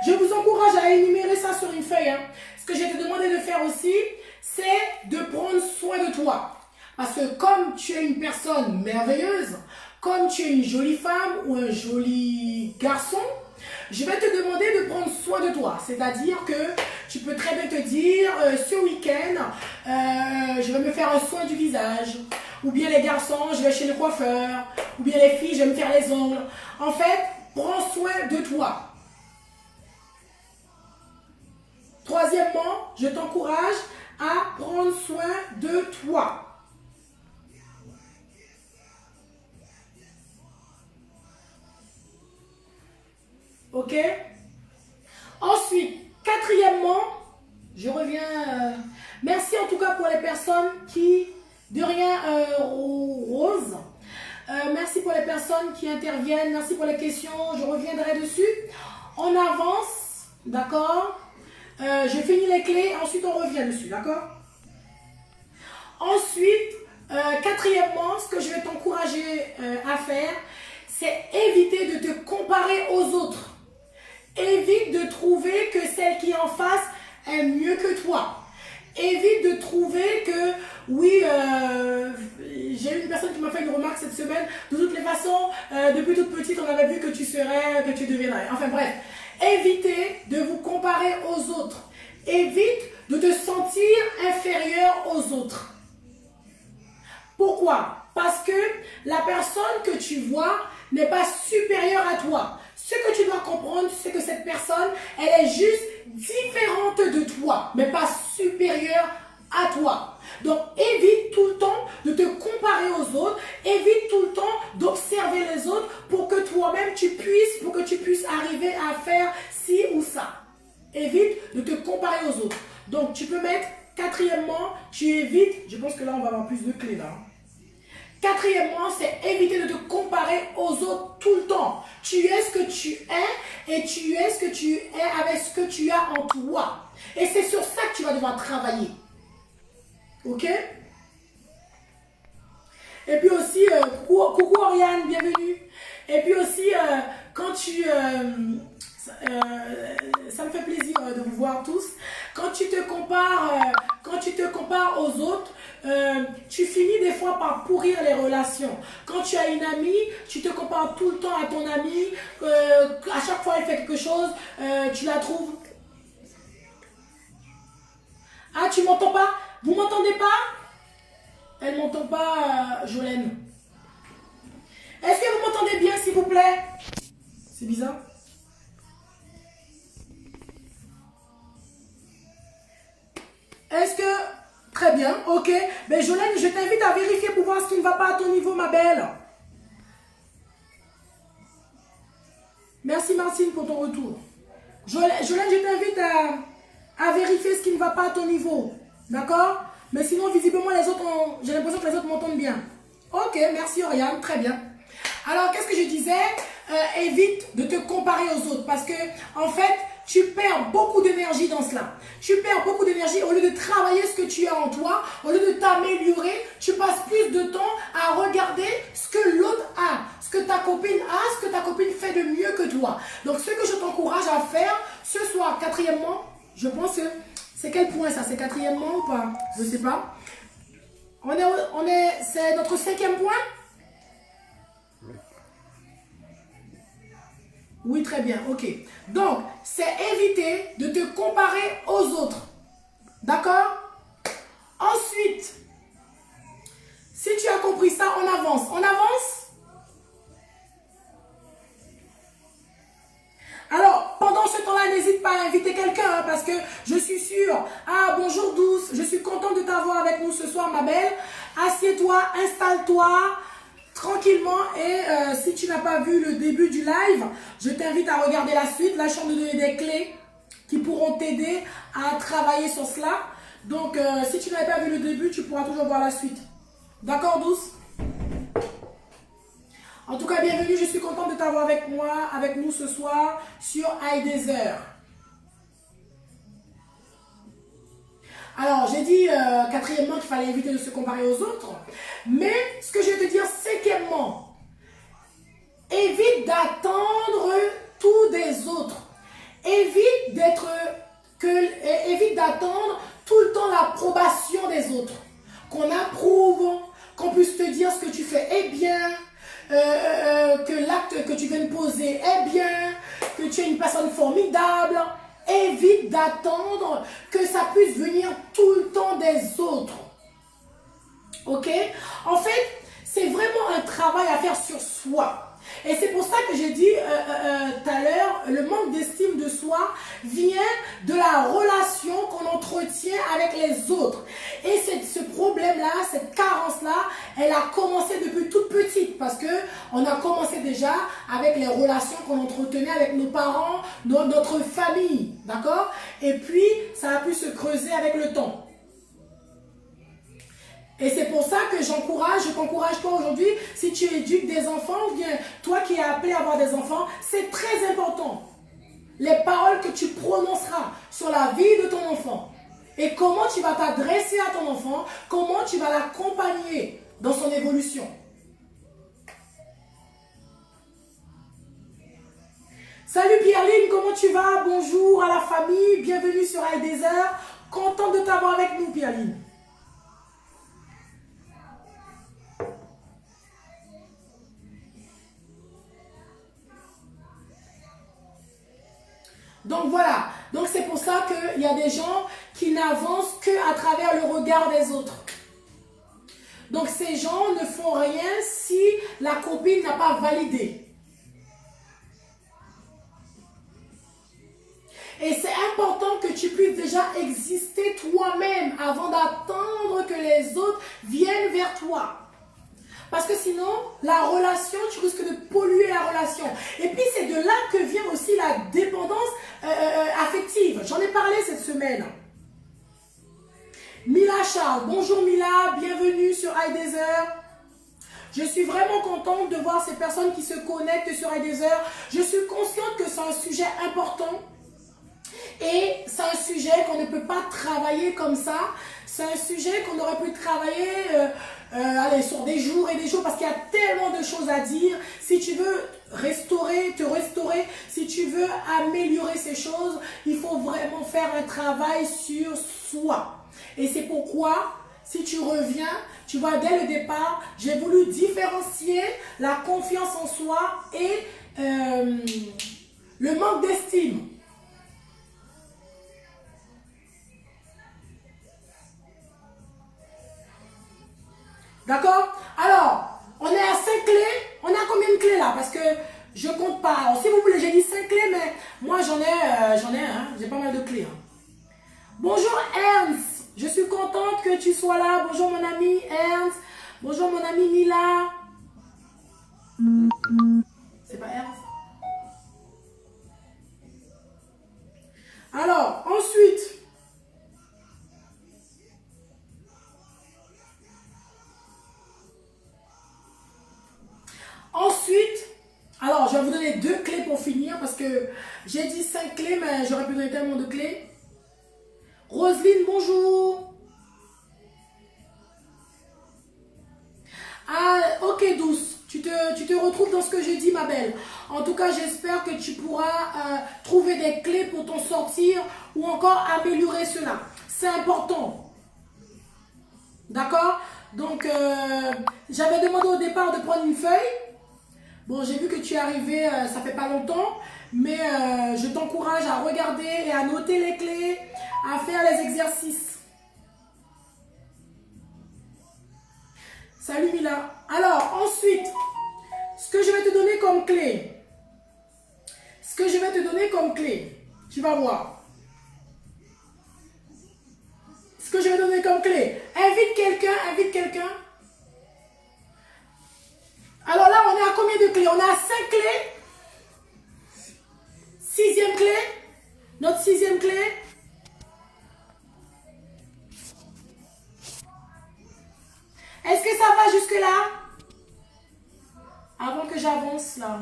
je vous encourage à énumérer ça sur une feuille. Hein. Ce que je vais te demander de faire aussi, c'est de prendre soin de toi. Parce que comme tu es une personne merveilleuse, comme tu es une jolie femme ou un joli garçon, je vais te demander de prendre soin de toi. C'est-à-dire que tu peux très bien te dire, ce week-end, je vais me faire un soin du visage. Ou bien les garçons, je vais chez le coiffeur. Ou bien les filles, je vais me faire les ongles. En fait, prends soin de toi. Troisièmement, je t'encourage à prendre soin de toi. Ok? Ensuite, quatrièmement, je reviens. Merci en tout cas pour les personnes qui, de rien, Rose. Merci pour les personnes qui interviennent. Merci pour les questions. Je reviendrai dessus. On avance, d'accord? Je finis les clés. Ensuite, on revient dessus, d'accord? Ensuite, quatrièmement, ce que je vais t'encourager à faire, c'est éviter de te comparer aux autres. Évite de trouver que celle qui est en face est mieux que toi. Évite de trouver que, oui, j'ai eu une personne qui m'a fait une remarque cette semaine. De toutes les façons, depuis toute petite, on avait vu que tu serais, que tu deviendrais. Enfin bref, évitez de vous comparer aux autres. Évite de te sentir inférieur aux autres. Pourquoi? Parce que la personne que tu vois n'est pas supérieure à toi. Ce que tu dois comprendre, c'est que cette personne, elle est juste différente de toi, mais pas supérieure à toi. Donc, évite tout le temps de te comparer aux autres, évite tout le temps d'observer les autres pour que toi-même tu puisses arriver à faire ci ou ça. Évite de te comparer aux autres. Donc, tu peux mettre, quatrièmement, tu évites, je pense que là, on va avoir plus de clés là. Quatrièmement, c'est éviter de te comparer aux autres tout le temps. Tu es ce que tu es et tu es ce que tu es avec ce que tu as en toi. Et c'est sur ça que tu vas devoir travailler. Ok? Et puis aussi, coucou Oriane, bienvenue. Et puis aussi, quand tu... ça me fait plaisir de vous voir tous. Quand tu te compares aux autres, tu finis des fois par pourrir les relations. Quand tu as une amie, tu te compares tout le temps à ton amie. À chaque fois elle fait quelque chose, tu la trouves. Ah, tu m'entends pas? Vous m'entendez pas? Elle m'entend pas, Jolène. Est-ce que vous m'entendez bien, s'il vous plaît? C'est bizarre. Est-ce que... Très bien, ok. Mais Jolène, je t'invite à vérifier pour voir ce qui ne va pas à ton niveau, ma belle. Merci Martine pour ton retour. Jolène, je t'invite à vérifier ce qui ne va pas à ton niveau. D'accord? Mais sinon, visiblement, les autres j'ai l'impression que les autres m'entendent bien. Ok, merci Oriane, très bien. Alors, qu'est-ce que je disais? Évite de te comparer aux autres parce que, en fait, tu perds beaucoup d'énergie dans cela. Tu perds beaucoup d'énergie au lieu de travailler ce que tu as en toi, au lieu de t'améliorer, tu passes plus de temps à regarder ce que l'autre a, ce que ta copine a, ce que ta copine fait de mieux que toi. Donc, ce que je t'encourage à faire ce soir, quatrièmement, je pense que c'est quel point ça? C'est quatrièmement ou pas? Je ne sais pas. C'est notre cinquième point? Oui, très bien, ok. Donc, c'est éviter de te comparer aux autres. D'accord? Ensuite, si tu as compris ça, on avance. On avance? Alors, pendant ce temps-là, n'hésite pas à inviter quelqu'un, hein, parce que je suis sûre. Ah, bonjour Douce, je suis contente de t'avoir avec nous ce soir, ma belle. Assieds-toi, installe-toi tranquillement et si tu n'as pas vu le début du live, je t'invite à regarder la suite. Là, je suis en train de donner des clés qui pourront t'aider à travailler sur cela. Donc, si tu n'avais pas vu le début, tu pourras toujours voir la suite. D'accord, Douce? En tout cas, bienvenue, je suis contente de t'avoir avec nous ce soir sur iDesert. Alors, j'ai dit quatrièmement qu'il fallait éviter de se comparer aux autres. Mais ce que je vais te dire, cinquièmement, évite d'attendre tout des autres. Évite d'attendre tout le temps l'approbation des autres. Qu'on approuve, qu'on puisse te dire ce que tu fais est bien, que l'acte que tu viens de poser est bien, que tu es une personne formidable. Évite d'attendre que ça puisse venir tout le temps des autres. Ok? En fait, c'est vraiment un travail à faire sur soi. Et c'est pour ça que j'ai dit tout à l'heure, le manque d'estime de soi vient de la relation qu'on entretient avec les autres. Et ce problème-là, cette carence-là, elle a commencé depuis toute petite parce qu'on a commencé déjà avec les relations qu'on entretenait avec nos parents, notre famille, d'accord? Et puis, ça a pu se creuser avec le temps. Et c'est pour ça que je t'encourage toi aujourd'hui, si tu éduques des enfants, ou bien toi qui es appelé à avoir des enfants, c'est très important. Les paroles que tu prononceras sur la vie de ton enfant. Et comment tu vas t'adresser à ton enfant, comment tu vas l'accompagner dans son évolution. Salut Pierline, comment tu vas? Bonjour à la famille, bienvenue sur iDesert. Contente de t'avoir avec nous Pierline. Donc voilà, donc c'est pour ça qu'il y a des gens qui n'avancent qu'à travers le regard des autres. Donc ces gens ne font rien si la copine n'a pas validé. Et c'est important que tu puisses déjà exister toi-même avant d'attendre que les autres viennent vers toi. Parce que sinon, la relation, tu risques de polluer la relation. Et puis, c'est de là que vient aussi la dépendance affective. J'en ai parlé cette semaine. Mila Charles, bonjour Mila, bienvenue sur iDesert. Je suis vraiment contente de voir ces personnes qui se connectent sur iDesert. Je suis consciente que c'est un sujet important. Et c'est un sujet qu'on ne peut pas travailler comme ça. C'est un sujet qu'on aurait pu travailler sur des jours et des jours parce qu'il y a tellement de choses à dire. Si tu veux te restaurer, si tu veux améliorer ces choses, il faut vraiment faire un travail sur soi. Et c'est pourquoi, si tu reviens, tu vois, dès le départ, j'ai voulu différencier la confiance en soi et le manque d'estime. D'accord? Alors, on est à 5 clés. On a combien de clés là? Parce que je compte pas. Alors, si vous voulez, j'ai dit 5 clés, mais moi j'en ai j'ai pas mal de clés. Hein. Bonjour Ernst. Je suis contente que tu sois là. Bonjour mon ami Ernst. Bonjour mon ami Mila. C'est pas Ernst? Alors, ensuite... Ensuite, alors je vais vous donner 2 clés pour finir parce que j'ai dit 5 clés, mais j'aurais pu donner tellement de clés. Roselyne, bonjour. Ah, ok douce, tu te retrouves dans ce que j'ai dit ma belle. En tout cas, j'espère que tu pourras trouver des clés pour t'en sortir ou encore améliorer cela. C'est important. D'accord? Donc, j'avais demandé au départ de prendre une feuille. Bon, j'ai vu que tu es arrivé, ça fait pas longtemps, mais je t'encourage à regarder et à noter les clés, à faire les exercices. Salut Mila. Alors, ensuite, ce que je vais te donner comme clé, tu vas voir. Ce que je vais te donner comme clé, invite quelqu'un. Alors là, on est à combien de clés? On a 5 clés. 6e clé. Notre 6e clé. Est-ce que ça va jusque-là? Avant que j'avance là.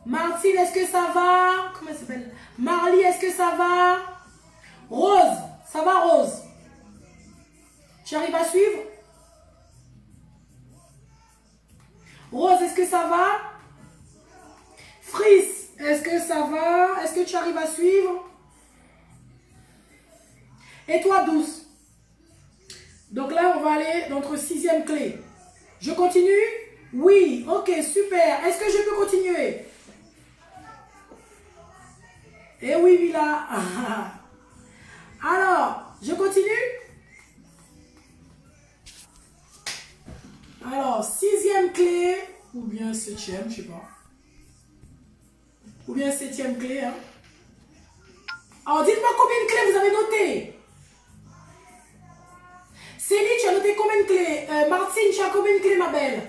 Martine, est-ce que ça va? Comment elle s'appelle? Marly, est-ce que ça va? Rose, ça va Rose? Tu arrives à suivre? Rose, est-ce que ça va? Fris, est-ce que ça va? Est-ce que tu arrives à suivre? Et toi, Douce? Donc là, on va aller dans notre 6e clé. Je continue? Oui, ok, super. Est-ce que je peux continuer? Eh oui, Mila. Alors, je continue? Alors, 6e clé, ou bien 7e, je sais pas. Ou bien 7e clé. Hein. Alors, dites-moi combien de clés vous avez noté. Céline, tu as noté combien de clés? Martine, tu as combien de clés, ma belle?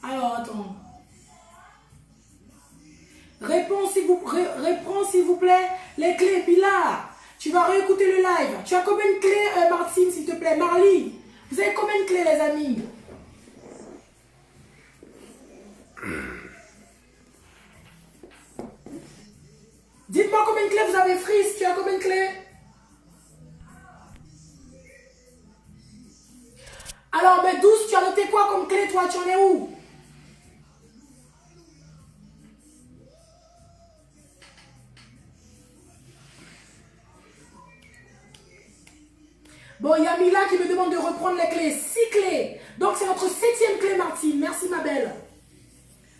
Alors, attends. Réponds s'il vous plaît, les clés. Mila, tu vas réécouter le live. Tu as combien de clés, Martine, s'il te plaît? Marly, vous avez combien de clés, les amis? Dites-moi combien de clés vous avez, Fris. Tu as combien de clés? Alors, mais 12, tu as noté quoi comme clé, toi? Tu en es où? Bon, il y a Mila qui me demande de reprendre les clés. 6 clés. Donc, c'est notre 7e clé, Martine. Merci, ma belle.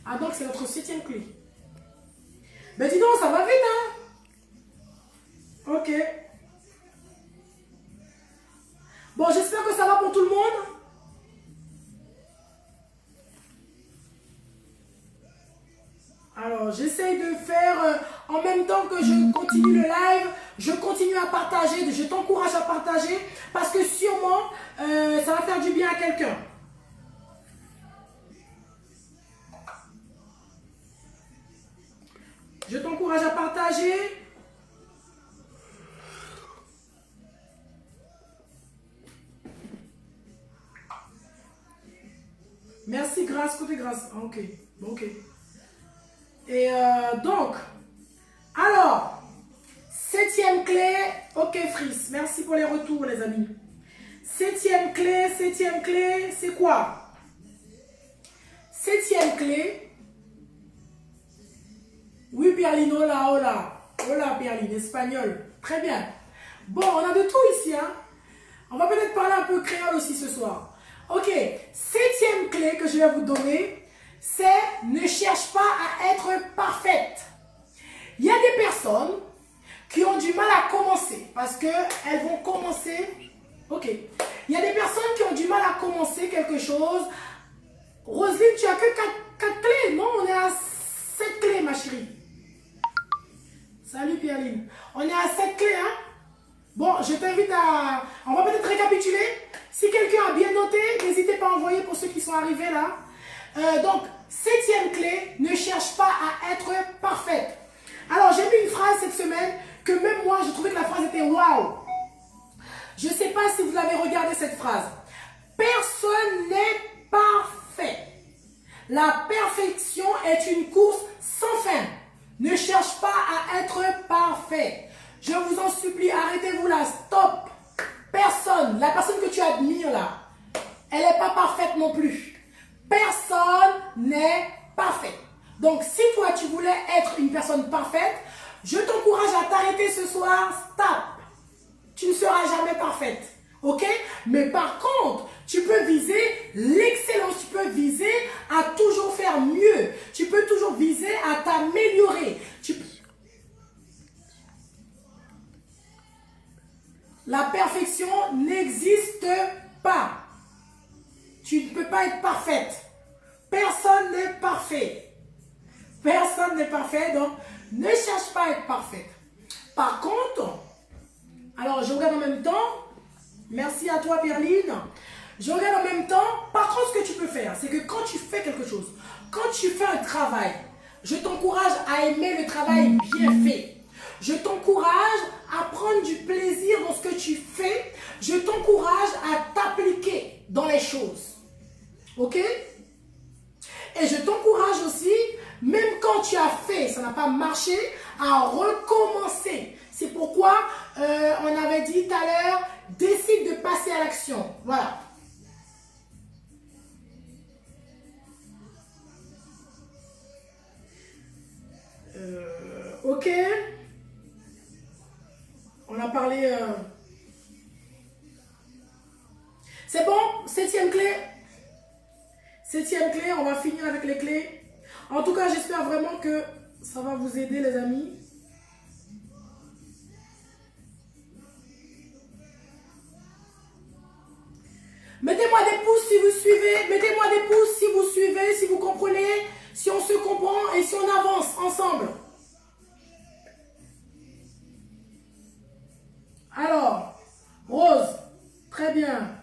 Ah, donc, c'est notre 7e clé. Ben, dis donc, ça va vite, hein? Ok. Bon, j'espère que ça va pour tout le monde. Alors, j'essaye de faire en même temps que je continue le live, je continue à partager, je t'encourage à partager parce que sûrement, ça va faire du bien à quelqu'un. Je t'encourage à partager. Merci, grâce, côté grâce. Ah, ok, bon, ok. Et donc, alors, 7e clé, ok Fris, merci pour les retours les amis. 7e clé, c'est quoi? 7e clé, oui Pierline, hola, hola, hola Pierline, espagnol, très bien. Bon, on a de tout ici, hein. On va peut-être parler un peu créole aussi ce soir. Ok, 7e clé que je vais vous donner, c'est ne cherche pas à être parfaite. Il y a des personnes qui ont du mal à commencer parce qu'elles vont commencer. Ok. Il y a des personnes qui ont du mal à commencer quelque chose. Roselyne, tu as que 4 clés. Non, on est à 7 clés, ma chérie. Salut Pierline. On est à 7 clés, hein? Bon, je t'invite à... On va peut-être récapituler. Si quelqu'un a bien noté, n'hésitez pas à envoyer pour ceux qui sont arrivés là. Donc, 7e clé, ne cherche pas à être parfaite. Alors, j'ai mis une phrase cette semaine que même moi, je trouvais que la phrase était waouh. Je ne sais pas si vous avez regardé cette phrase. Personne n'est parfait. La perfection est une course sans fin. Ne cherche pas à être parfait. Je vous en supplie, arrêtez-vous là, stop. Personne, la personne que tu admires là, elle n'est pas parfaite non plus. Personne n'est parfait. Donc, si toi, tu voulais être une personne parfaite, je t'encourage à t'arrêter ce soir. Stop. Tu ne seras jamais parfaite. Ok? Mais par contre, Tu peux viser l'excellence, tu peux viser à toujours faire mieux, tu peux toujours viser à t'améliorer. La perfection n'existe pas. Tu ne peux pas être parfaite. Personne n'est parfait. Personne n'est parfait, donc ne cherche pas à être parfaite. Par contre, alors je regarde en même temps, merci à toi Perline, je regarde en même temps, par contre ce que tu peux faire, c'est que quand tu fais quelque chose, quand tu fais un travail, je t'encourage à aimer le travail bien fait. Je t'encourage à prendre du plaisir dans ce que tu fais. Je t'encourage à t'appliquer dans les choses. Ok? Et je t'encourage aussi, même quand tu as fait, ça n'a pas marché, à recommencer. C'est pourquoi on avait dit tout à l'heure, décide de passer à l'action. Voilà. Ok. On a parlé... C'est bon? Septième clé. Septième clé, on va finir avec les clés. En tout cas, j'espère vraiment que ça va vous aider, les amis. Mettez-moi des pouces si vous suivez. Mettez-moi des pouces si vous suivez, si vous comprenez, si on se comprend et si on avance ensemble. Alors, Rose, très bien.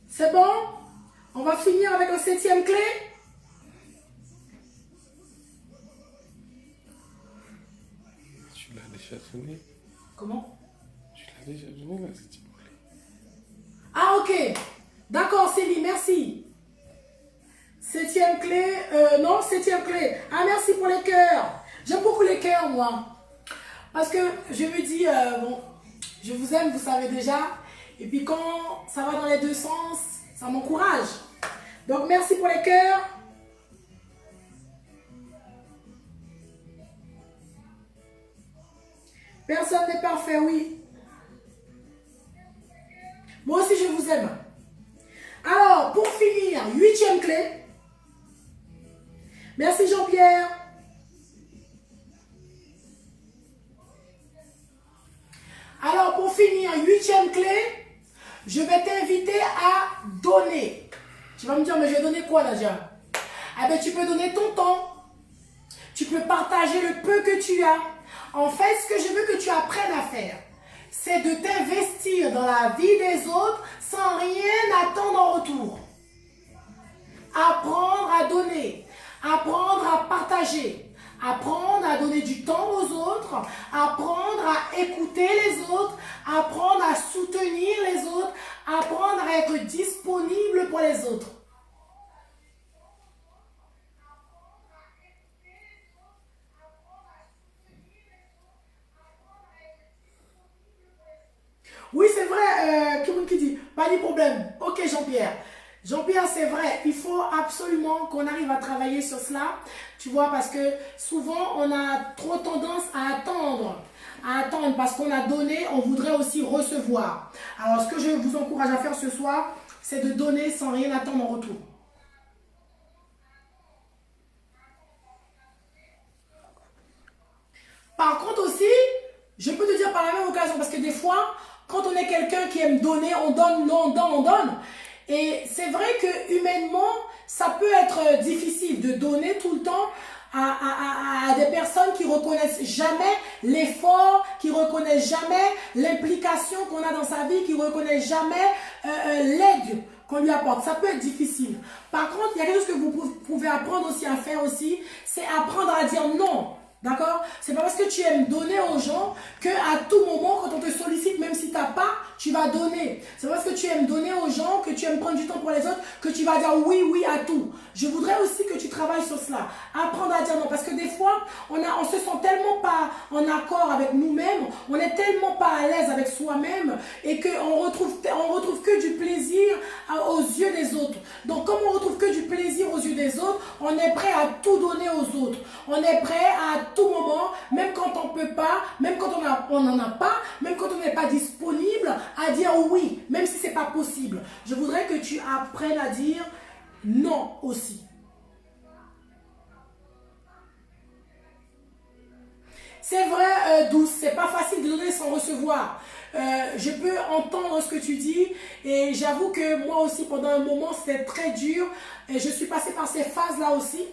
C'est bon? On va finir avec la septième clé. Tu l'as déjà donné? Comment? Tu l'as déjà donné la septième clé. Ah ok. D'accord Céline, merci. Septième clé. Non, septième clé. Ah merci pour les cœurs. J'aime beaucoup les cœurs moi. Parce que je me dis, bon, je vous aime, vous savez déjà. Et puis quand ça va dans les deux sens, ça m'encourage. Donc merci pour les cœurs. Personne n'est parfait, oui. Moi aussi je vous aime. Alors, pour finir, huitième clé. Merci Jean-Pierre. Alors, pour finir, huitième clé, je vais t'inviter à donner. Tu vas me dire, mais je vais donner quoi, Nadia? Eh bien, tu peux donner ton temps. Tu peux partager le peu que tu as. En fait, ce que je veux que tu apprennes à faire, c'est de t'investir dans la vie des autres sans rien attendre en retour. Apprendre à donner, apprendre à partager, apprendre à donner du temps aux autres, apprendre à écouter les autres, apprendre à soutenir les autres, apprendre à être disponible pour les autres. Oui, c'est vrai, qui dit, pas de problème. Ok, Jean-Pierre. Jean-Pierre, c'est vrai, il faut absolument qu'on arrive à travailler sur cela, tu vois, parce que souvent, on a trop tendance à attendre parce qu'on a donné, on voudrait aussi recevoir. Alors, ce que je vous encourage à faire ce soir, c'est de donner sans rien attendre en retour. Par contre aussi, je peux te dire par la même occasion, parce que des fois, quand on est quelqu'un qui aime donner, on donne, on donne. Et c'est vrai que humainement, ça peut être difficile de donner tout le temps à des personnes qui reconnaissent jamais l'effort, qui reconnaissent jamais l'implication qu'on a dans sa vie, qui reconnaissent jamais l'aide qu'on lui apporte. Ça peut être difficile. Par contre, il y a quelque chose que vous pouvez apprendre aussi à faire aussi, c'est apprendre à dire non. D'accord? C'est pas parce que tu aimes donner aux gens qu'à tout moment, quand on te sollicite, même si tu n'as pas, tu vas donner. C'est pas parce que tu aimes donner aux gens, que tu aimes prendre du temps pour les autres, que tu vas dire oui, oui à tout. Je voudrais aussi que tu travailles sur cela. Apprendre à dire non. Parce que des fois, on se sent tellement pas en accord avec nous-mêmes, on est tellement pas à l'aise avec soi-même et qu'on retrouve que du plaisir aux yeux des autres. Donc, comme on retrouve que du plaisir aux yeux des autres, on est prêt à tout donner aux autres. On est prêt à tout moment, même quand on ne peut pas, même quand on n'en a pas, même quand on n'est pas disponible, à dire oui, même si ce n'est pas possible. Je voudrais que tu apprennes à dire non aussi. C'est vrai, Douce, c'est pas facile de donner sans recevoir. Je peux entendre ce que tu dis et j'avoue que moi aussi pendant un moment c'était très dur et je suis passée par ces phases-là aussi.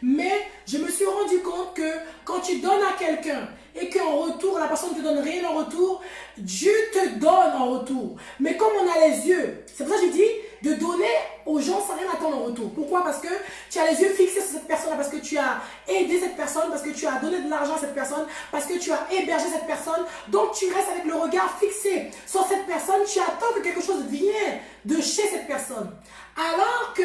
Mais je me suis rendu compte que quand tu donnes à quelqu'un et qu'en retour, la personne ne te donne rien en retour, Dieu te donne en retour. Mais comme on a les yeux, c'est pour ça que je dis de donner aux gens sans rien attendre en retour. Pourquoi? Parce que tu as les yeux fixés sur cette personne-là, parce que tu as aidé cette personne, parce que tu as donné de l'argent à cette personne, parce que tu as hébergé cette personne. Donc tu restes avec le regard fixé sur cette personne, tu attends que quelque chose vienne de chez cette personne. Alors que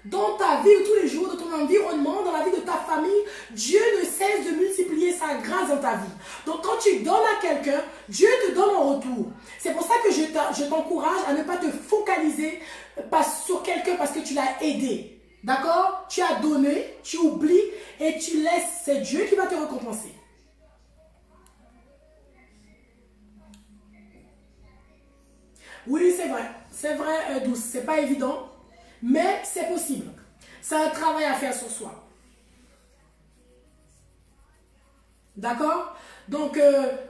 dans ta vie de tous les jours, dans ton environnement, dans la vie de ta famille, Dieu ne cesse de multiplier sa grâce dans ta vie. Donc quand tu donnes à quelqu'un, Dieu te donne en retour. C'est pour ça que je t'encourage à ne pas te focaliser sur quelqu'un parce que tu l'as aidé. D'accord? Tu as donné, tu oublies et tu laisses, c'est Dieu qui va te récompenser. Oui, c'est vrai, Douce, c'est pas évident. Mais c'est possible. C'est un travail à faire sur soi. D'accord? Donc,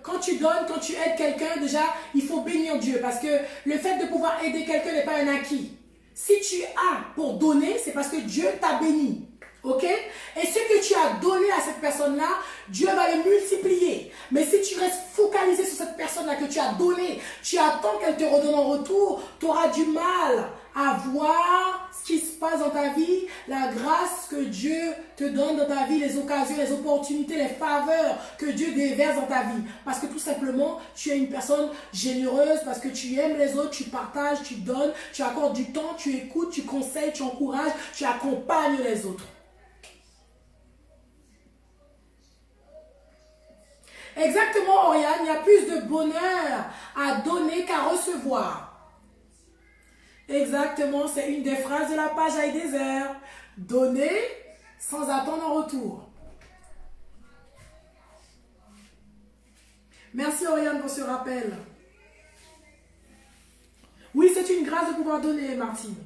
quand tu donnes, quand tu aides quelqu'un, déjà, il faut bénir Dieu. Parce que le fait de pouvoir aider quelqu'un n'est pas un acquis. Si tu as pour donner, c'est parce que Dieu t'a béni. Ok? Et ce que tu as donné à cette personne-là, Dieu va le multiplier. Mais si tu restes focalisé sur cette personne-là que tu as donné, tu attends qu'elle te redonne en retour, tu auras du mal à voir ce qui se passe dans ta vie, la grâce que Dieu te donne dans ta vie, les occasions, les opportunités, les faveurs que Dieu déverse dans ta vie. Parce que tout simplement, tu es une personne généreuse, parce que tu aimes les autres, tu partages, tu donnes, tu accordes du temps, tu écoutes, tu conseilles, tu encourages, tu accompagnes les autres. Exactement, Oriane, il y a plus de bonheur à donner qu'à recevoir. Exactement, c'est une des phrases de la page Heidezer. Donner sans attendre en retour. Merci Oriane pour ce rappel. Oui, c'est une grâce de pouvoir donner, Martine.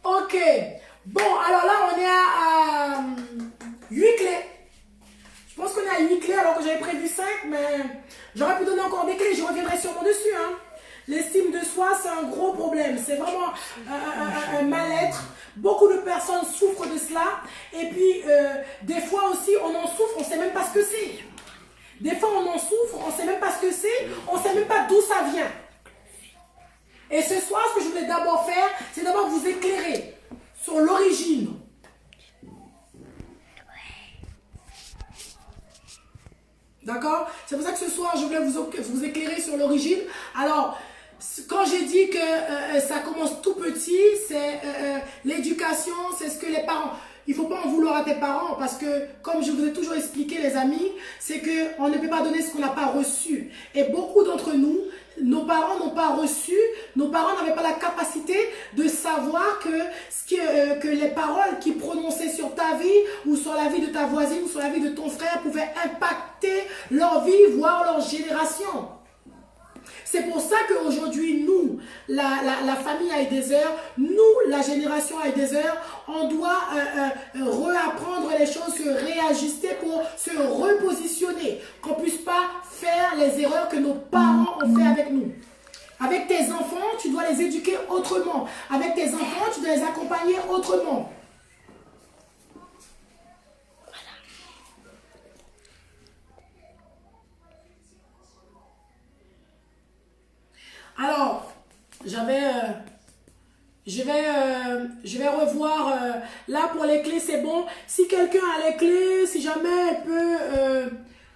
Ok. Bon, alors là, on est à 8 clés. Je pense qu'on est à 8 clés alors que j'avais prévu 5, mais j'aurais pu donner encore des clés, je reviendrai sûrement dessus. Hein. L'estime de soi, c'est un gros problème, c'est vraiment un mal-être. Beaucoup de personnes souffrent de cela, et puis des fois aussi on en souffre, on ne sait même pas ce que c'est. Des fois on en souffre, on ne sait même pas ce que c'est, on ne sait même pas d'où ça vient. Et ce soir, ce que je voulais d'abord faire, c'est d'abord vous éclairer sur l'origine. D'accord? C'est pour ça que ce soir, je voulais vous éclairer sur l'origine. Alors, quand j'ai dit que ça commence tout petit, c'est l'éducation, c'est ce que les parents... Il ne faut pas en vouloir à tes parents parce que, comme je vous ai toujours expliqué, les amis, c'est qu'on ne peut pas donner ce qu'on n'a pas reçu. Et beaucoup d'entre nous, nos parents n'ont pas reçu, nos parents n'avaient pas la capacité de savoir que les paroles qu'ils prononçaient sur ta vie ou sur la vie de ta voisine ou sur la vie de ton frère pouvaient impacter leur vie, voire leur génération. C'est pour ça qu'aujourd'hui, nous, la famille Heidezer, nous, la génération Heidezer, on doit réapprendre les choses, se réajuster pour se repositionner. Qu'on ne puisse pas faire les erreurs que nos parents ont fait avec nous. Avec tes enfants, tu dois les éduquer autrement. Avec tes enfants, tu dois les accompagner autrement. Alors, je vais revoir, là pour les clés c'est bon, si quelqu'un a les clés, si jamais elle peut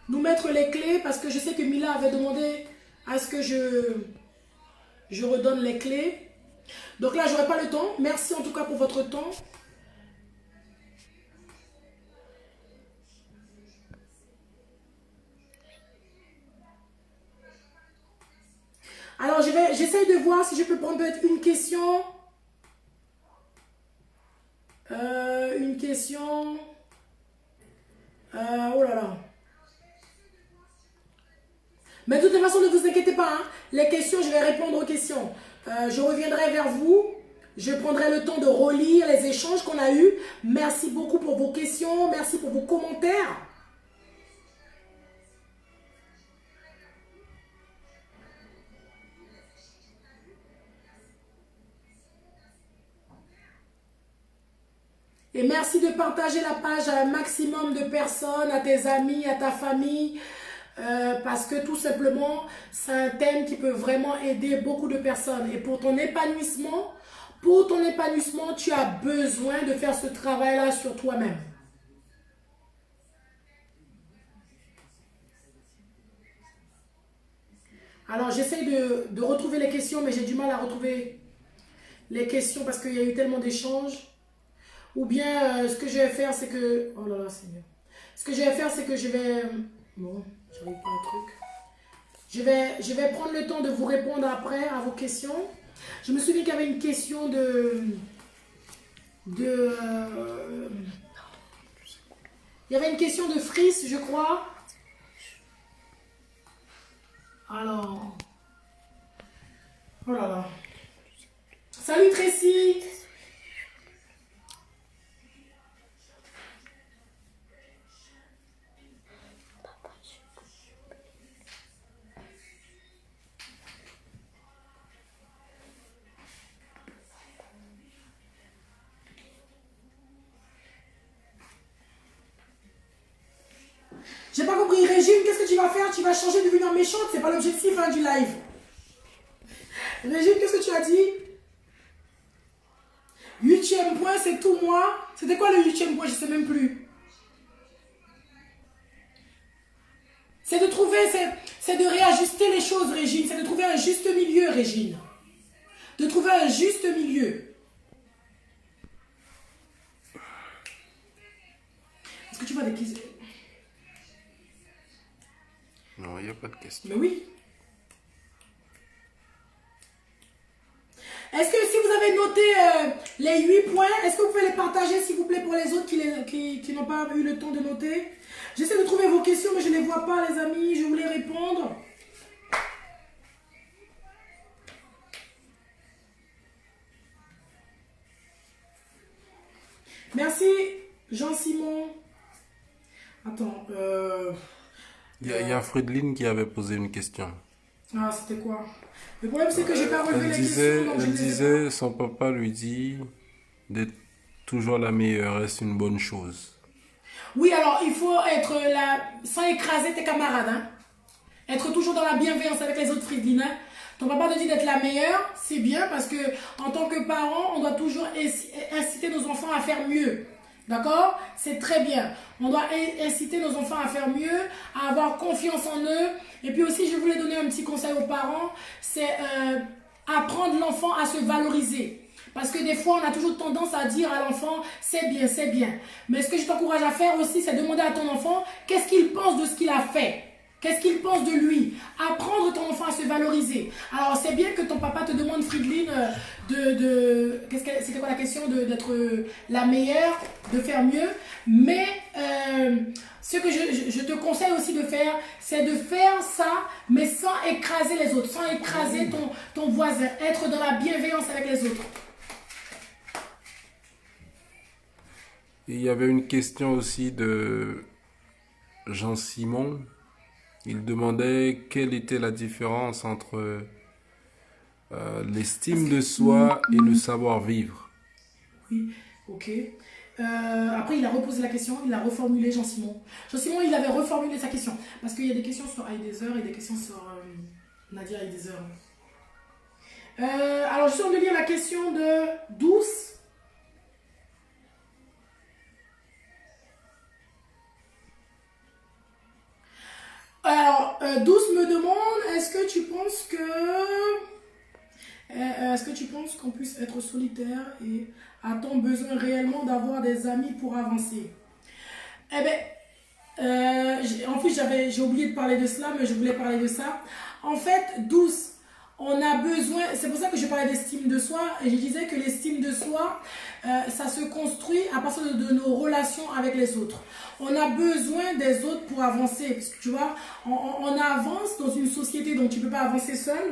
nous mettre les clés, parce que je sais que Mila avait demandé à ce que je redonne les clés, donc là j'aurai pas le temps, merci en tout cas pour votre temps. Alors, j'essaye de voir si je peux prendre peut-être une question. Une question. Oh là là. Mais de toute façon, ne vous inquiétez pas. Hein. Les questions, je vais répondre aux questions. Je reviendrai vers vous. Je prendrai le temps de relire les échanges qu'on a eus. Merci beaucoup pour vos questions. Merci pour vos commentaires. Et merci de partager la page à un maximum de personnes, à tes amis, à ta famille. Parce que tout simplement, c'est un thème qui peut vraiment aider beaucoup de personnes. Et pour ton épanouissement, tu as besoin de faire ce travail-là sur toi-même. Alors, j'essaie de retrouver les questions, mais j'ai du mal à retrouver les questions parce qu'il y a eu tellement d'échanges. Ou bien, ce que je vais faire, c'est que... Oh là là, c'est mieux. Ce que je vais faire, c'est que je vais... Bon, j'arrive pas un truc. Je vais prendre le temps de vous répondre après à vos questions. Je me souviens qu'il y avait une question il y avait une question de Fris, je crois. Alors... Oh là là. Salut Tracy. J'ai pas compris, Régine, qu'est-ce que tu vas faire? Tu vas changer de devenir méchante? C'est pas l'objectif hein, du live. Régine, qu'est-ce que tu as dit? 8e point, c'est tout moi. C'était quoi le 8e point? Je sais même plus. C'est de trouver, c'est de réajuster les choses, Régine. C'est de trouver un juste milieu, Régine. De trouver un juste milieu. Est-ce que tu vois des questions? Non, il n'y a pas de question. Mais oui. Est-ce que si vous avez noté les 8 points, est-ce que vous pouvez les partager s'il vous plaît pour les autres qui n'ont pas eu le temps de noter? J'essaie de trouver vos questions mais je ne les vois pas les amis, je voulais répondre. Merci Jean-Simon. Attends. Il y a Frédeline qui avait posé une question. Ah, c'était quoi? Le problème, c'est que j'ai pas relevé les questions. Elle disait, son papa lui dit d'être toujours la meilleure. Est-ce une bonne chose? Oui, alors, il faut être là, sans écraser tes camarades. Hein. Être toujours dans la bienveillance avec les autres, Frédeline. Hein. Ton papa te dit d'être la meilleure, c'est bien parce que en tant que parent, on doit toujours inciter nos enfants à faire mieux. D'accord? C'est très bien. On doit inciter nos enfants à faire mieux, à avoir confiance en eux. Et puis aussi, je voulais donner un petit conseil aux parents, c'est apprendre l'enfant à se valoriser. Parce que des fois, on a toujours tendance à dire à l'enfant, c'est bien, c'est bien. Mais ce que je t'encourage à faire aussi, c'est demander à ton enfant, qu'est-ce qu'il pense de ce qu'il a fait? Qu'est-ce qu'il pense de lui? Apprendre ton enfant à se valoriser. Alors, c'est bien que ton papa te demande, Fridline, c'était quoi la question? D'être la meilleure, de faire mieux. Mais ce que je te conseille aussi de faire, c'est de faire ça, mais sans écraser les autres, sans écraser ton voisin. Être dans la bienveillance avec les autres. Il y avait une question aussi de Jean-Simon. Il demandait quelle était la différence entre l'estime de soi et le savoir-vivre. Oui, ok. Après, il a reposé la question, il a reformulé Jean-Simon. Jean-Simon, il avait reformulé sa question. Parce qu'il y a des questions sur Heidezer et des questions sur Nadia Heidezer. Alors, je suis en train de lire la question de Douce. Alors, Douce me demande, est-ce que tu penses qu'on puisse être solitaire et a-t-on besoin réellement d'avoir des amis pour avancer? Eh bien, en plus j'ai oublié de parler de cela, mais je voulais parler de ça. En fait, Douce, On a besoin, c'est pour ça que je parlais d'estime de soi et je disais que l'estime de soi, ça se construit à partir de nos relations avec les autres. On a besoin des autres pour avancer, parce que tu vois, on avance dans une société dont tu ne peux pas avancer seul.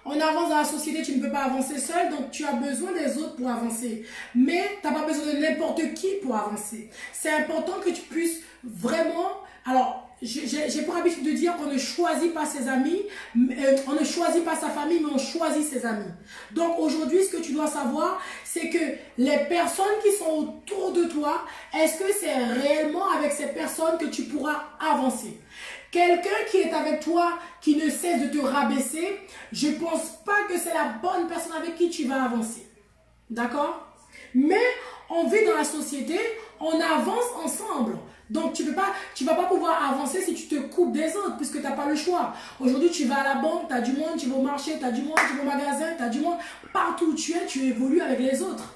On avance dans la société, tu ne peux pas avancer seul, donc tu as besoin des autres pour avancer. Mais tu n'as pas besoin de n'importe qui pour avancer. C'est important que tu puisses vraiment... Alors, j'ai pour habitude de dire qu'on ne choisit pas ses amis, on ne choisit pas sa famille, mais on choisit ses amis. Donc aujourd'hui, ce que tu dois savoir, c'est que les personnes qui sont autour de toi, est-ce que c'est réellement avec ces personnes que tu pourras avancer? Quelqu'un qui est avec toi, qui ne cesse de te rabaisser, je ne pense pas que c'est la bonne personne avec qui tu vas avancer. D'accord? Mais on vit dans la société, on avance ensemble. Donc, tu vas pas pouvoir avancer si tu te coupes des autres, puisque tu n'as pas le choix. Aujourd'hui, tu vas à la banque, tu as du monde, tu vas au marché, tu as du monde, tu vas au magasin, tu as du monde. Partout où tu es, tu évolues avec les autres.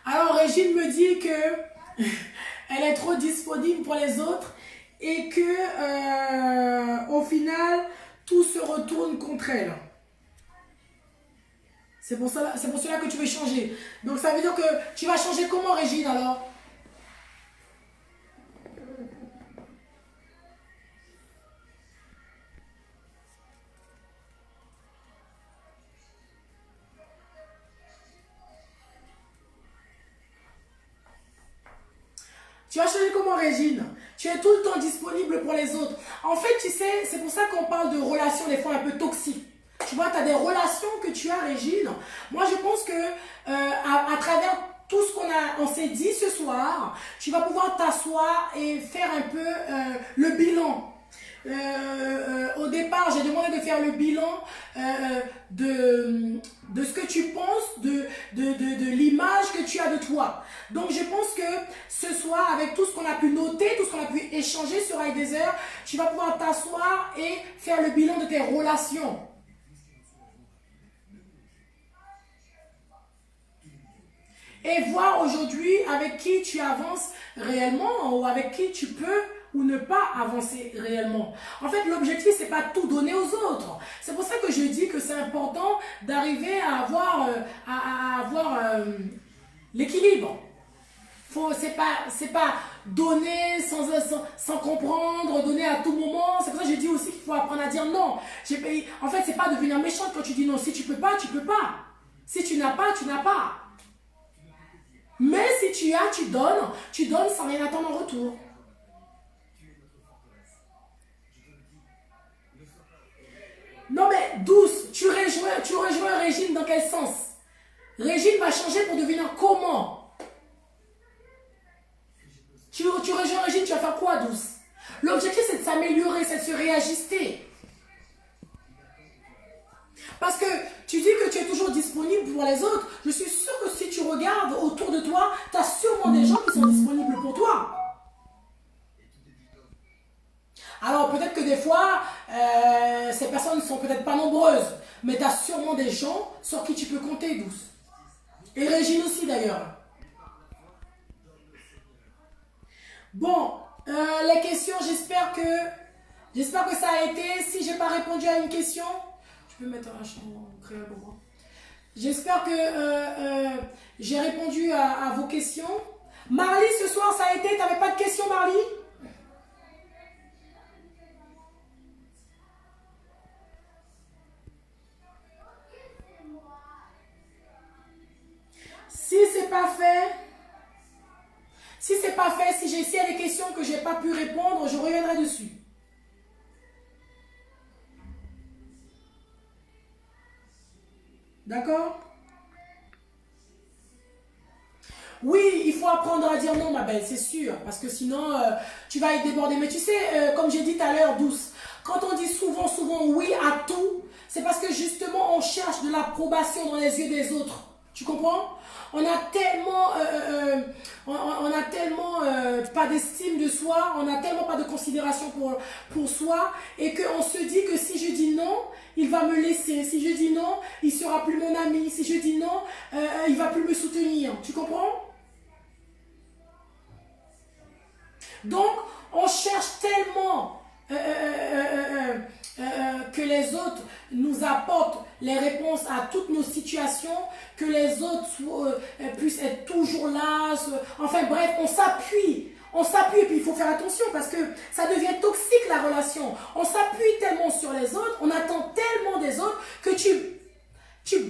Alors, Régine me dit que elle est trop disponible pour les autres et que au final, tout se retourne contre elle. C'est pour cela que tu veux changer. Donc, ça veut dire que tu vas changer comment, Régine, alors? Tu vas changer comment, Régine? Tu es tout le temps disponible pour les autres. En fait, tu sais, c'est pour ça qu'on parle de relations des fois un peu toxiques. Tu vois, tu as des relations que tu as, Régine. Moi, je pense que à travers tout ce on s'est dit ce soir, tu vas pouvoir t'asseoir et faire un peu le bilan. Au départ, j'ai demandé de faire le bilan de ce que tu penses, de l'image que tu as de toi. Donc, je pense que ce soir, avec tout ce qu'on a pu noter, tout ce qu'on a pu échanger sur High Desert, tu vas pouvoir t'asseoir et faire le bilan de tes relations. Et voir aujourd'hui avec qui tu avances réellement ou avec qui tu peux ou ne pas avancer réellement. En fait, l'objectif, c'est pas tout donner aux autres. C'est pour ça que je dis que c'est important d'arriver à avoir l'équilibre. C'est pas donner sans comprendre, donner à tout moment. C'est pour ça que je dis aussi qu'il faut apprendre à dire non. En fait, c'est pas devenir méchante quand tu dis non. Si tu peux pas, tu peux pas. Si tu n'as pas, tu n'as pas. Mais si tu as, tu donnes sans rien attendre en retour. Non mais douce, tu rejoins Régine dans quel sens? Régine va changer pour devenir comment? Tu rejoins Régine, tu vas faire quoi, douce? L'objectif, c'est de s'améliorer, c'est de se réajuster. Parce que tu dis que tu es toujours disponible pour les autres. Je suis sûre que si tu regardes autour de toi, tu as sûrement des gens qui sont disponibles pour toi. Alors peut-être que des fois, ces personnes ne sont peut-être pas nombreuses, mais tu as sûrement des gens sur qui tu peux compter, douce. Et Régine aussi d'ailleurs. Bon, les questions, j'espère que ça a été. Si j'ai pas répondu à une question, je peux mettre un champ créé pour moi. J'espère que j'ai répondu à vos questions. Marly, ce soir, ça a été. T'avais pas de questions, Marly? Si c'est pas fait, s'il y a des questions que j'ai pas pu répondre, je reviendrai dessus. D'accord? Oui, il faut apprendre à dire non, ma belle, c'est sûr. Parce que sinon, tu vas être débordée. Mais tu sais, comme j'ai dit tout à l'heure, douce, quand on dit souvent oui à tout, c'est parce que justement, on cherche de l'approbation dans les yeux des autres. Tu comprends? On a tellement, on a tellement pas d'estime de soi, on a tellement pas de considération pour soi, et qu'on se dit que si je dis non, il va me laisser. Si je dis non, il sera plus mon ami. Si je dis non, il va plus me soutenir. Tu comprends? Donc, on cherche tellement que les autres nous apportent les réponses à toutes nos situations, que les autres puissent être toujours là. Enfin bref, on s'appuie. On s'appuie et puis il faut faire attention parce que ça devient toxique la relation. On s'appuie tellement sur les autres, on attend tellement des autres que tu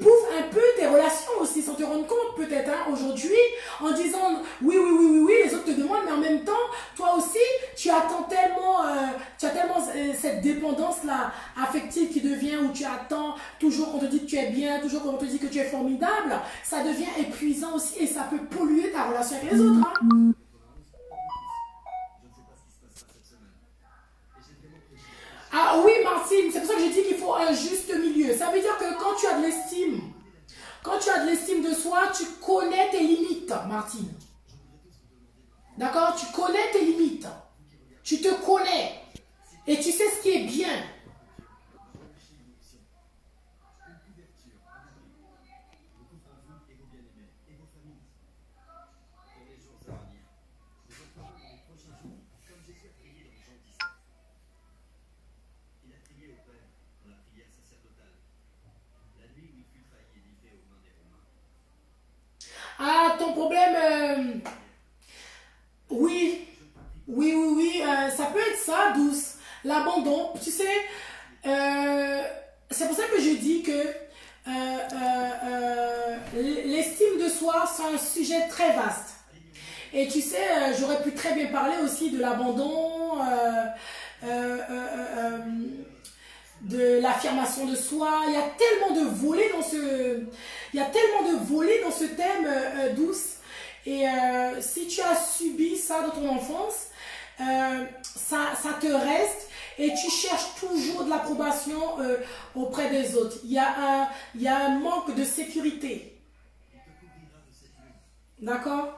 bouffes un peu tes relations aussi sans te rendre compte peut-être aujourd'hui en disant oui, oui, oui, oui, oui, les autres te demandent, mais en même temps, toi aussi, tu attends tellement, cette dépendance-là affective qui devient où tu attends toujours qu'on te dit que tu es bien, toujours qu'on te dit que tu es formidable, ça devient épuisant aussi et ça peut polluer ta relation avec les autres. Hein. Ah oui, Martine, c'est pour ça que je dis qu'il faut un juste milieu. Ça veut dire que quand tu as de l'estime de soi, tu connais tes limites, Martine. D'accord? Tu connais tes limites. Tu te connais. Et tu sais ce qui est bien. Ah, ton problème, oui, oui, oui, oui, ça peut être ça, douce. L'abandon, tu sais, euh, c'est pour ça que je dis que l'estime de soi, c'est un sujet très vaste. Et tu sais, j'aurais pu très bien parler aussi de l'abandon, de l'affirmation de soi. Il y a tellement de volets dans ce thème, douce. Et si tu as subi ça dans ton enfance, ça te reste et tu cherches toujours de l'approbation auprès des autres. Il y a un manque de sécurité. D'accord?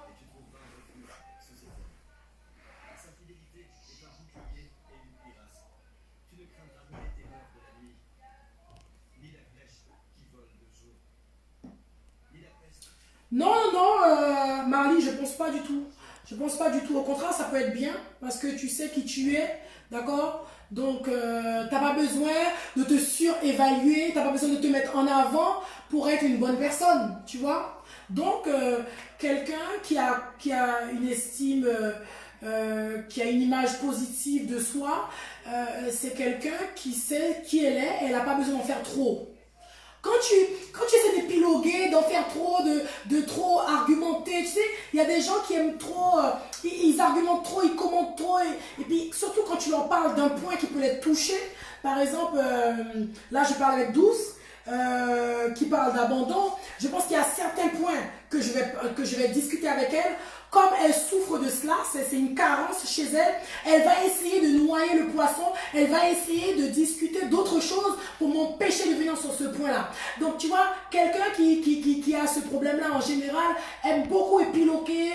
Non, non, non, Marly, je pense pas du tout. Je pense pas du tout. Au contraire, ça peut être bien parce que tu sais qui tu es, d'accord? Donc, t'as pas besoin de te surévaluer, t'as pas besoin de te mettre en avant pour être une bonne personne, tu vois? Donc, quelqu'un qui a une estime, qui a une image positive de soi, c'est quelqu'un qui sait qui elle est et elle n'a pas besoin d'en faire trop. Quand tu essaies d'épiloguer, d'en faire trop, de trop argumenter, tu sais, il y a des gens qui aiment trop, ils argumentent trop, ils commentent trop, et puis surtout quand tu leur parles d'un point qui peut les toucher, par exemple, là je parle avec Douce, qui parle d'abandon, je pense qu'il y a certains points que je vais discuter avec elle, comme elle souffre de cela, c'est une carence chez elle, elle va essayer de noyer le poisson, elle va essayer de discuter d'autres choses pour m'empêcher de venir sur ce point-là. Donc tu vois, quelqu'un qui a ce problème-là en général aime beaucoup épiloguer,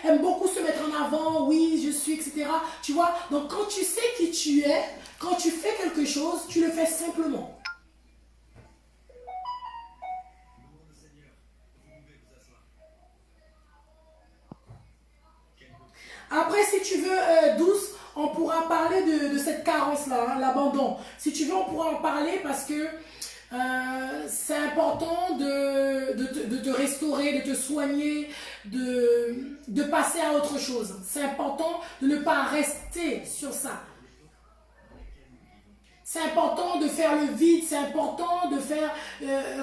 aime beaucoup se mettre en avant, oui, je suis, etc. Tu vois, donc quand tu sais qui tu es, quand tu fais quelque chose, tu le fais simplement. Après, si tu veux, Douce, on pourra parler de cette carence-là, hein, l'abandon. Si tu veux, on pourra en parler parce que c'est important de te restaurer, de te soigner, de passer à autre chose. C'est important de ne pas rester sur ça. C'est important de faire le vide, c'est important de faire,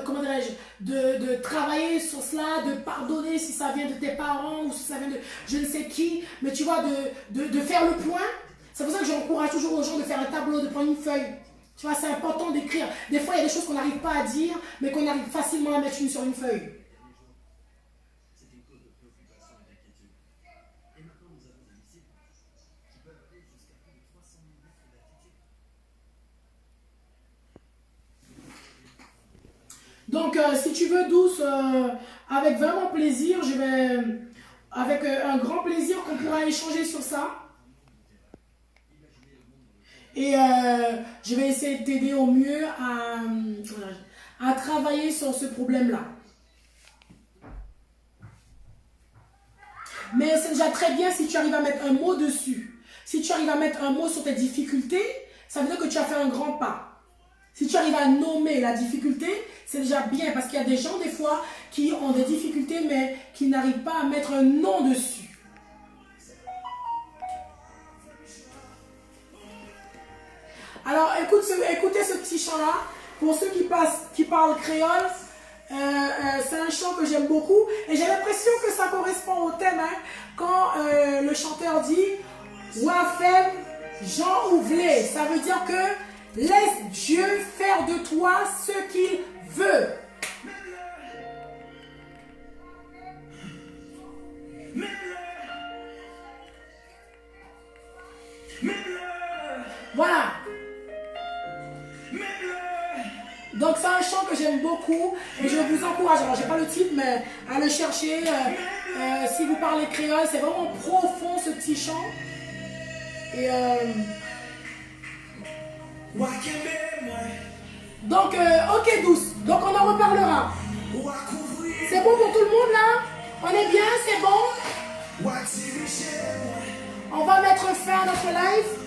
comment dirais-je, de travailler sur cela, de pardonner si ça vient de tes parents ou si ça vient de je ne sais qui, mais tu vois, de faire le point. C'est pour ça que j'encourage toujours aux gens de faire un tableau, de prendre une feuille. Tu vois, c'est important d'écrire. Des fois, il y a des choses qu'on n'arrive pas à dire, mais qu'on arrive facilement à mettre sur une feuille. Donc, si tu veux, Douce, avec vraiment plaisir, avec un grand plaisir qu'on pourra échanger sur ça. Et je vais essayer de t'aider au mieux à travailler sur ce problème-là. Mais c'est déjà très bien si tu arrives à mettre un mot dessus. Si tu arrives à mettre un mot sur tes difficultés, ça veut dire que tu as fait un grand pas. Si tu arrives à nommer la difficulté, c'est déjà bien parce qu'il y a des gens des fois qui ont des difficultés mais qui n'arrivent pas à mettre un nom dessus. Alors écoutez ce petit chant-là. Pour ceux qui parlent créole, c'est un chant que j'aime beaucoup et j'ai l'impression que ça correspond au thème. Hein, quand le chanteur dit Wafem Jean Ouvelé, ça veut dire que laisse Dieu faire de toi ce qu'il veut. Voilà. Donc c'est un chant que j'aime beaucoup et je vous encourage, alors j'ai pas le titre mais à le chercher si vous parlez créole, c'est vraiment profond ce petit chant et donc ok Douce, donc on en reparlera. C'est bon pour tout le monde là? On est bien, c'est bon? On va mettre fin à notre live.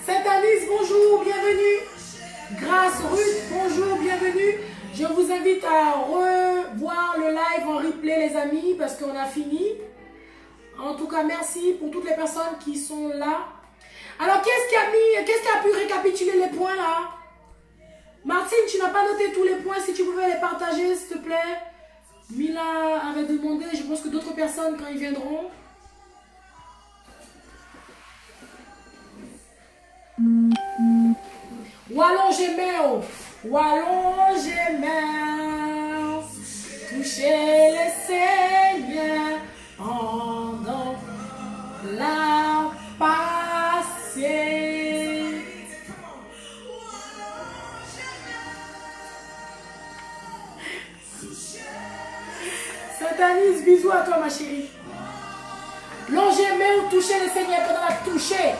Sainte-Alice, bonjour, bienvenue. Grâce Ruth, bonjour, bienvenue. Je vous invite à revoir le live en replay les amis parce qu'on a fini. En tout cas, merci pour toutes les personnes qui sont là. Alors, qu'est-ce qui a pu récapituler les points là? Martine, tu n'as pas noté tous les points, si tu pouvais les partager s'il te plaît. Mila avait demandé, je pense que d'autres personnes quand ils viendront. Wallon Gémel, Wallon Gémel, touchez le Seigneur pendant la passée. Sainte-Anise, bisous à toi ma chérie. L'ongémé ou toucher le Seigneur pendant la toucher,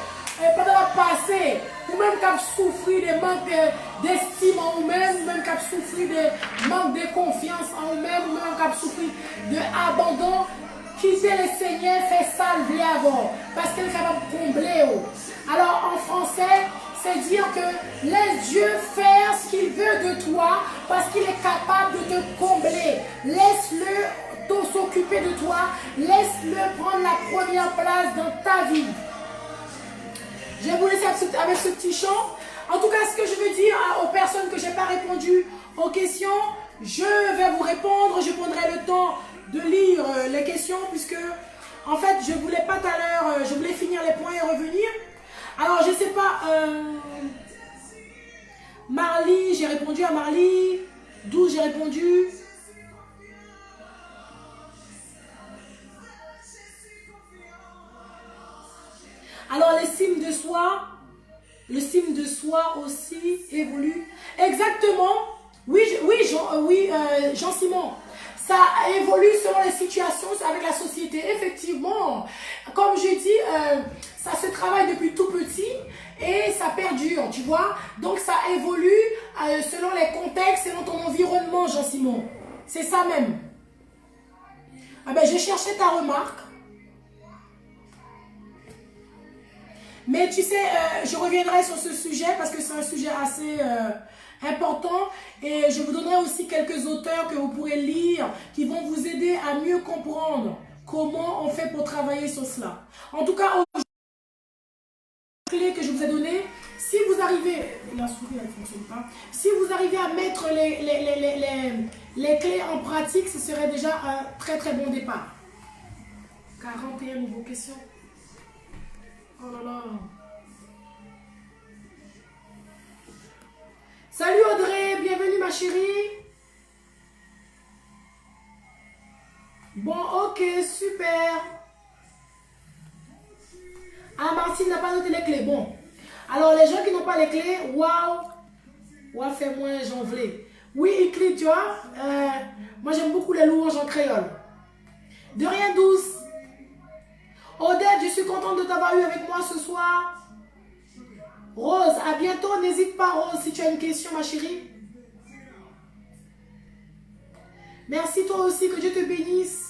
pendant la passée, ou même quand souffrir de manque d'estime en vous-même, ou même quand souffrir de manque de confiance en vous-même, ou même quand souffrir d'abandon, quitter le Seigneur, fait salver avant, parce qu'il est capable de combler. Alors en français, c'est dire que laisse Dieu faire ce qu'il veut de toi, parce qu'il est capable de te combler. Laisse-le s'occuper de toi, laisse-le prendre la première place dans ta vie. Je vais vous laisser avec ce petit chant. En tout cas, ce que je veux dire aux personnes que je n'ai pas répondu aux questions, je vais vous répondre. Je prendrai le temps de lire les questions puisque, en fait, je ne voulais pas tout à l'heure, je voulais finir les points et revenir. Alors, je ne sais pas, Marly, j'ai répondu à Marly. 12, j'ai répondu. Alors, l'estime de soi aussi évolue. Exactement. Oui, Jean-Simon. Ça évolue selon les situations avec la société. Effectivement, comme je dis, ça se travaille depuis tout petit et ça perdure, tu vois. Donc, ça évolue selon les contextes, selon ton environnement, Jean-Simon. C'est ça même. Ah ben, je cherchais ta remarque. Mais tu sais, je reviendrai sur ce sujet parce que c'est un sujet assez important et je vous donnerai aussi quelques auteurs que vous pourrez lire qui vont vous aider à mieux comprendre comment on fait pour travailler sur cela. En tout cas, les clés que je vous ai données, si vous arrivez, la souris elle ne fonctionne pas, si vous arrivez à mettre les clés en pratique, ce serait déjà un très très bon départ. 41 nouveaux questions. Oh là là. Salut Audrey, bienvenue ma chérie. Bon, ok, super. Ah, Martine n'a pas noté les clés. Bon. Alors, les gens qui n'ont pas les clés, waouh. Waouh, fais-moi jonfler. Oui, écrit, tu vois. Moi, j'aime beaucoup les louanges en créole. De rien, douce. Odette, je suis contente de t'avoir eu avec moi ce soir. Rose, à bientôt. N'hésite pas, Rose, si tu as une question, ma chérie. Merci toi aussi, que Dieu te bénisse.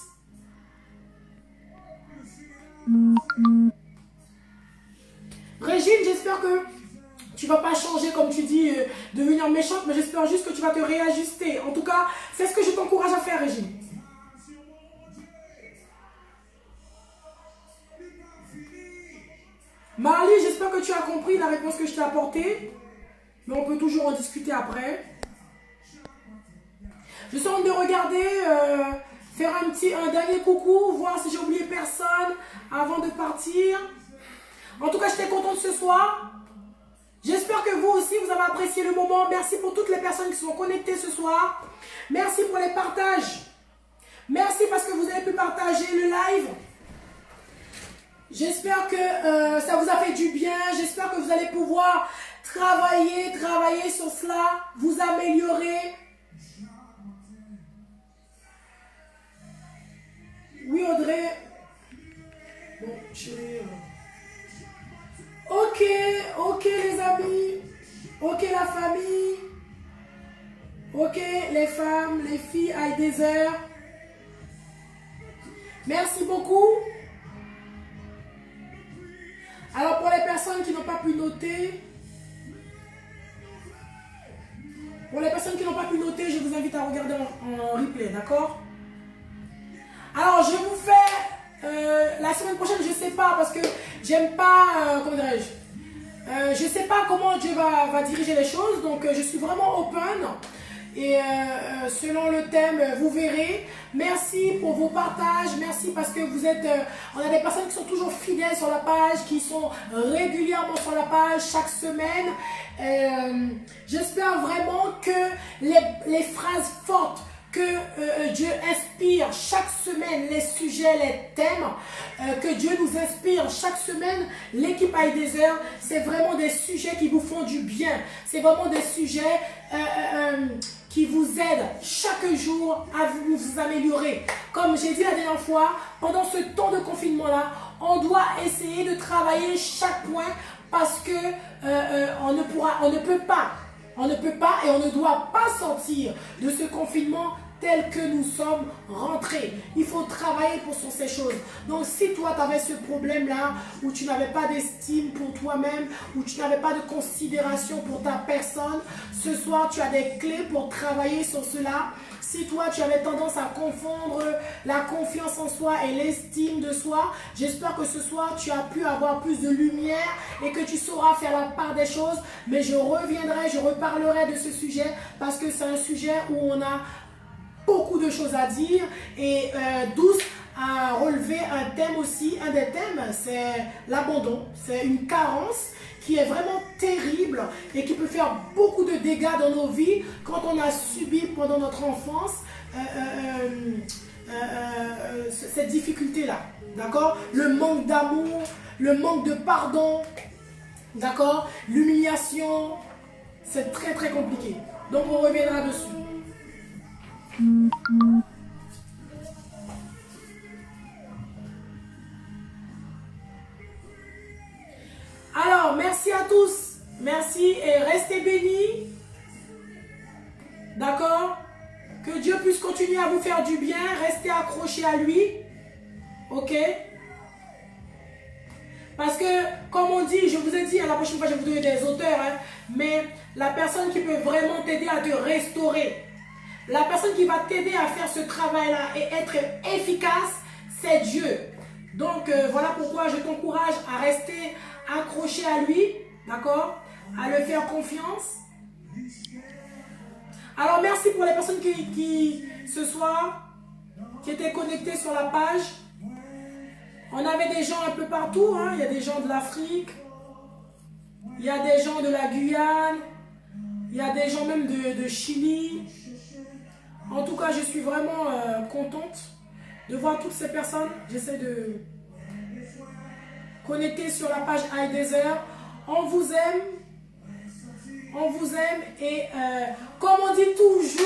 Régine, j'espère que tu ne vas pas changer, comme tu dis, devenir méchante, mais j'espère juste que tu vas te réajuster. En tout cas, c'est ce que je t'encourage à faire, Régine. Marley, j'espère que tu as compris la réponse que je t'ai apportée. Mais on peut toujours en discuter après. Je suis en train de regarder, faire un dernier coucou, voir si j'ai oublié personne avant de partir. En tout cas, j'étais contente ce soir. J'espère que vous aussi, vous avez apprécié le moment. Merci pour toutes les personnes qui sont connectées ce soir. Merci pour les partages. Merci parce que vous avez pu partager le live. J'espère que ça vous a fait du bien. J'espère que vous allez pouvoir travailler sur cela, vous améliorer. Oui, Audrey. Bon, chérie. Ok les amis. Ok la famille. Ok les femmes, les filles, High Desert. Merci beaucoup. Alors pour les personnes qui n'ont pas pu noter, je vous invite à regarder en replay, d'accord? Alors je vous fais la semaine prochaine, je ne sais pas parce que j'aime pas, comment dirais-je, je ne sais pas comment Dieu va diriger les choses, donc je suis vraiment open. Et selon le thème, vous verrez. Merci pour vos partages. Merci parce que vous êtes... on a des personnes qui sont toujours fidèles sur la page, qui sont régulièrement sur la page chaque semaine. J'espère vraiment que les phrases fortes que Dieu inspire chaque semaine, les sujets, les thèmes, que Dieu nous inspire chaque semaine, l'équipe High Desert, c'est vraiment des sujets qui vous font du bien. C'est vraiment des sujets qui vous aident chaque jour à vous améliorer. Comme j'ai dit la dernière fois, pendant ce temps de confinement-là, on doit essayer de travailler chaque point parce que on ne peut pas et on ne doit pas sortir de ce confinement tel que nous sommes rentrés. Il faut travailler sur ces choses. Donc si toi tu avais ce problème-là, où tu n'avais pas d'estime pour toi-même, où tu n'avais pas de considération pour ta personne, ce soir tu as des clés pour travailler sur cela. Si toi tu avais tendance à confondre la confiance en soi et l'estime de soi, j'espère que ce soir tu as pu avoir plus de lumière et que tu sauras faire la part des choses. Mais je reparlerai de ce sujet parce que c'est un sujet où on a beaucoup de choses à dire et Douce a relevé un thème aussi. Un des thèmes, c'est l'abandon. C'est une carence qui est vraiment terrible et qui peut faire beaucoup de dégâts dans nos vies quand on a subi pendant notre enfance cette difficulté-là. D'accord? Le manque d'amour, le manque de pardon, d'accord? L'humiliation, c'est très très compliqué. Donc on reviendra dessus. Alors, merci à tous. Merci et restez bénis. D'accord? Que Dieu puisse continuer à vous faire du bien. Restez accrochés à lui. Ok? Parce que, comme on dit, je vous ai dit, à la prochaine fois, je vais vous donner des auteurs, hein, mais la personne qui peut vraiment t'aider à te restaurer, la personne qui va t'aider à faire ce travail-là et être efficace, c'est Dieu. Donc, voilà pourquoi je t'encourage à rester accroché à lui, d'accord? À le faire confiance. Alors, merci pour les personnes qui ce soir, qui étaient connectées sur la page. On avait des gens un peu partout, hein. Il y a des gens de l'Afrique, il y a des gens de la Guyane, il y a des gens même de Chili. En tout cas, je suis vraiment contente de voir toutes ces personnes. J'essaie de connectés sur la page iDeezer. On vous aime et comme on dit toujours,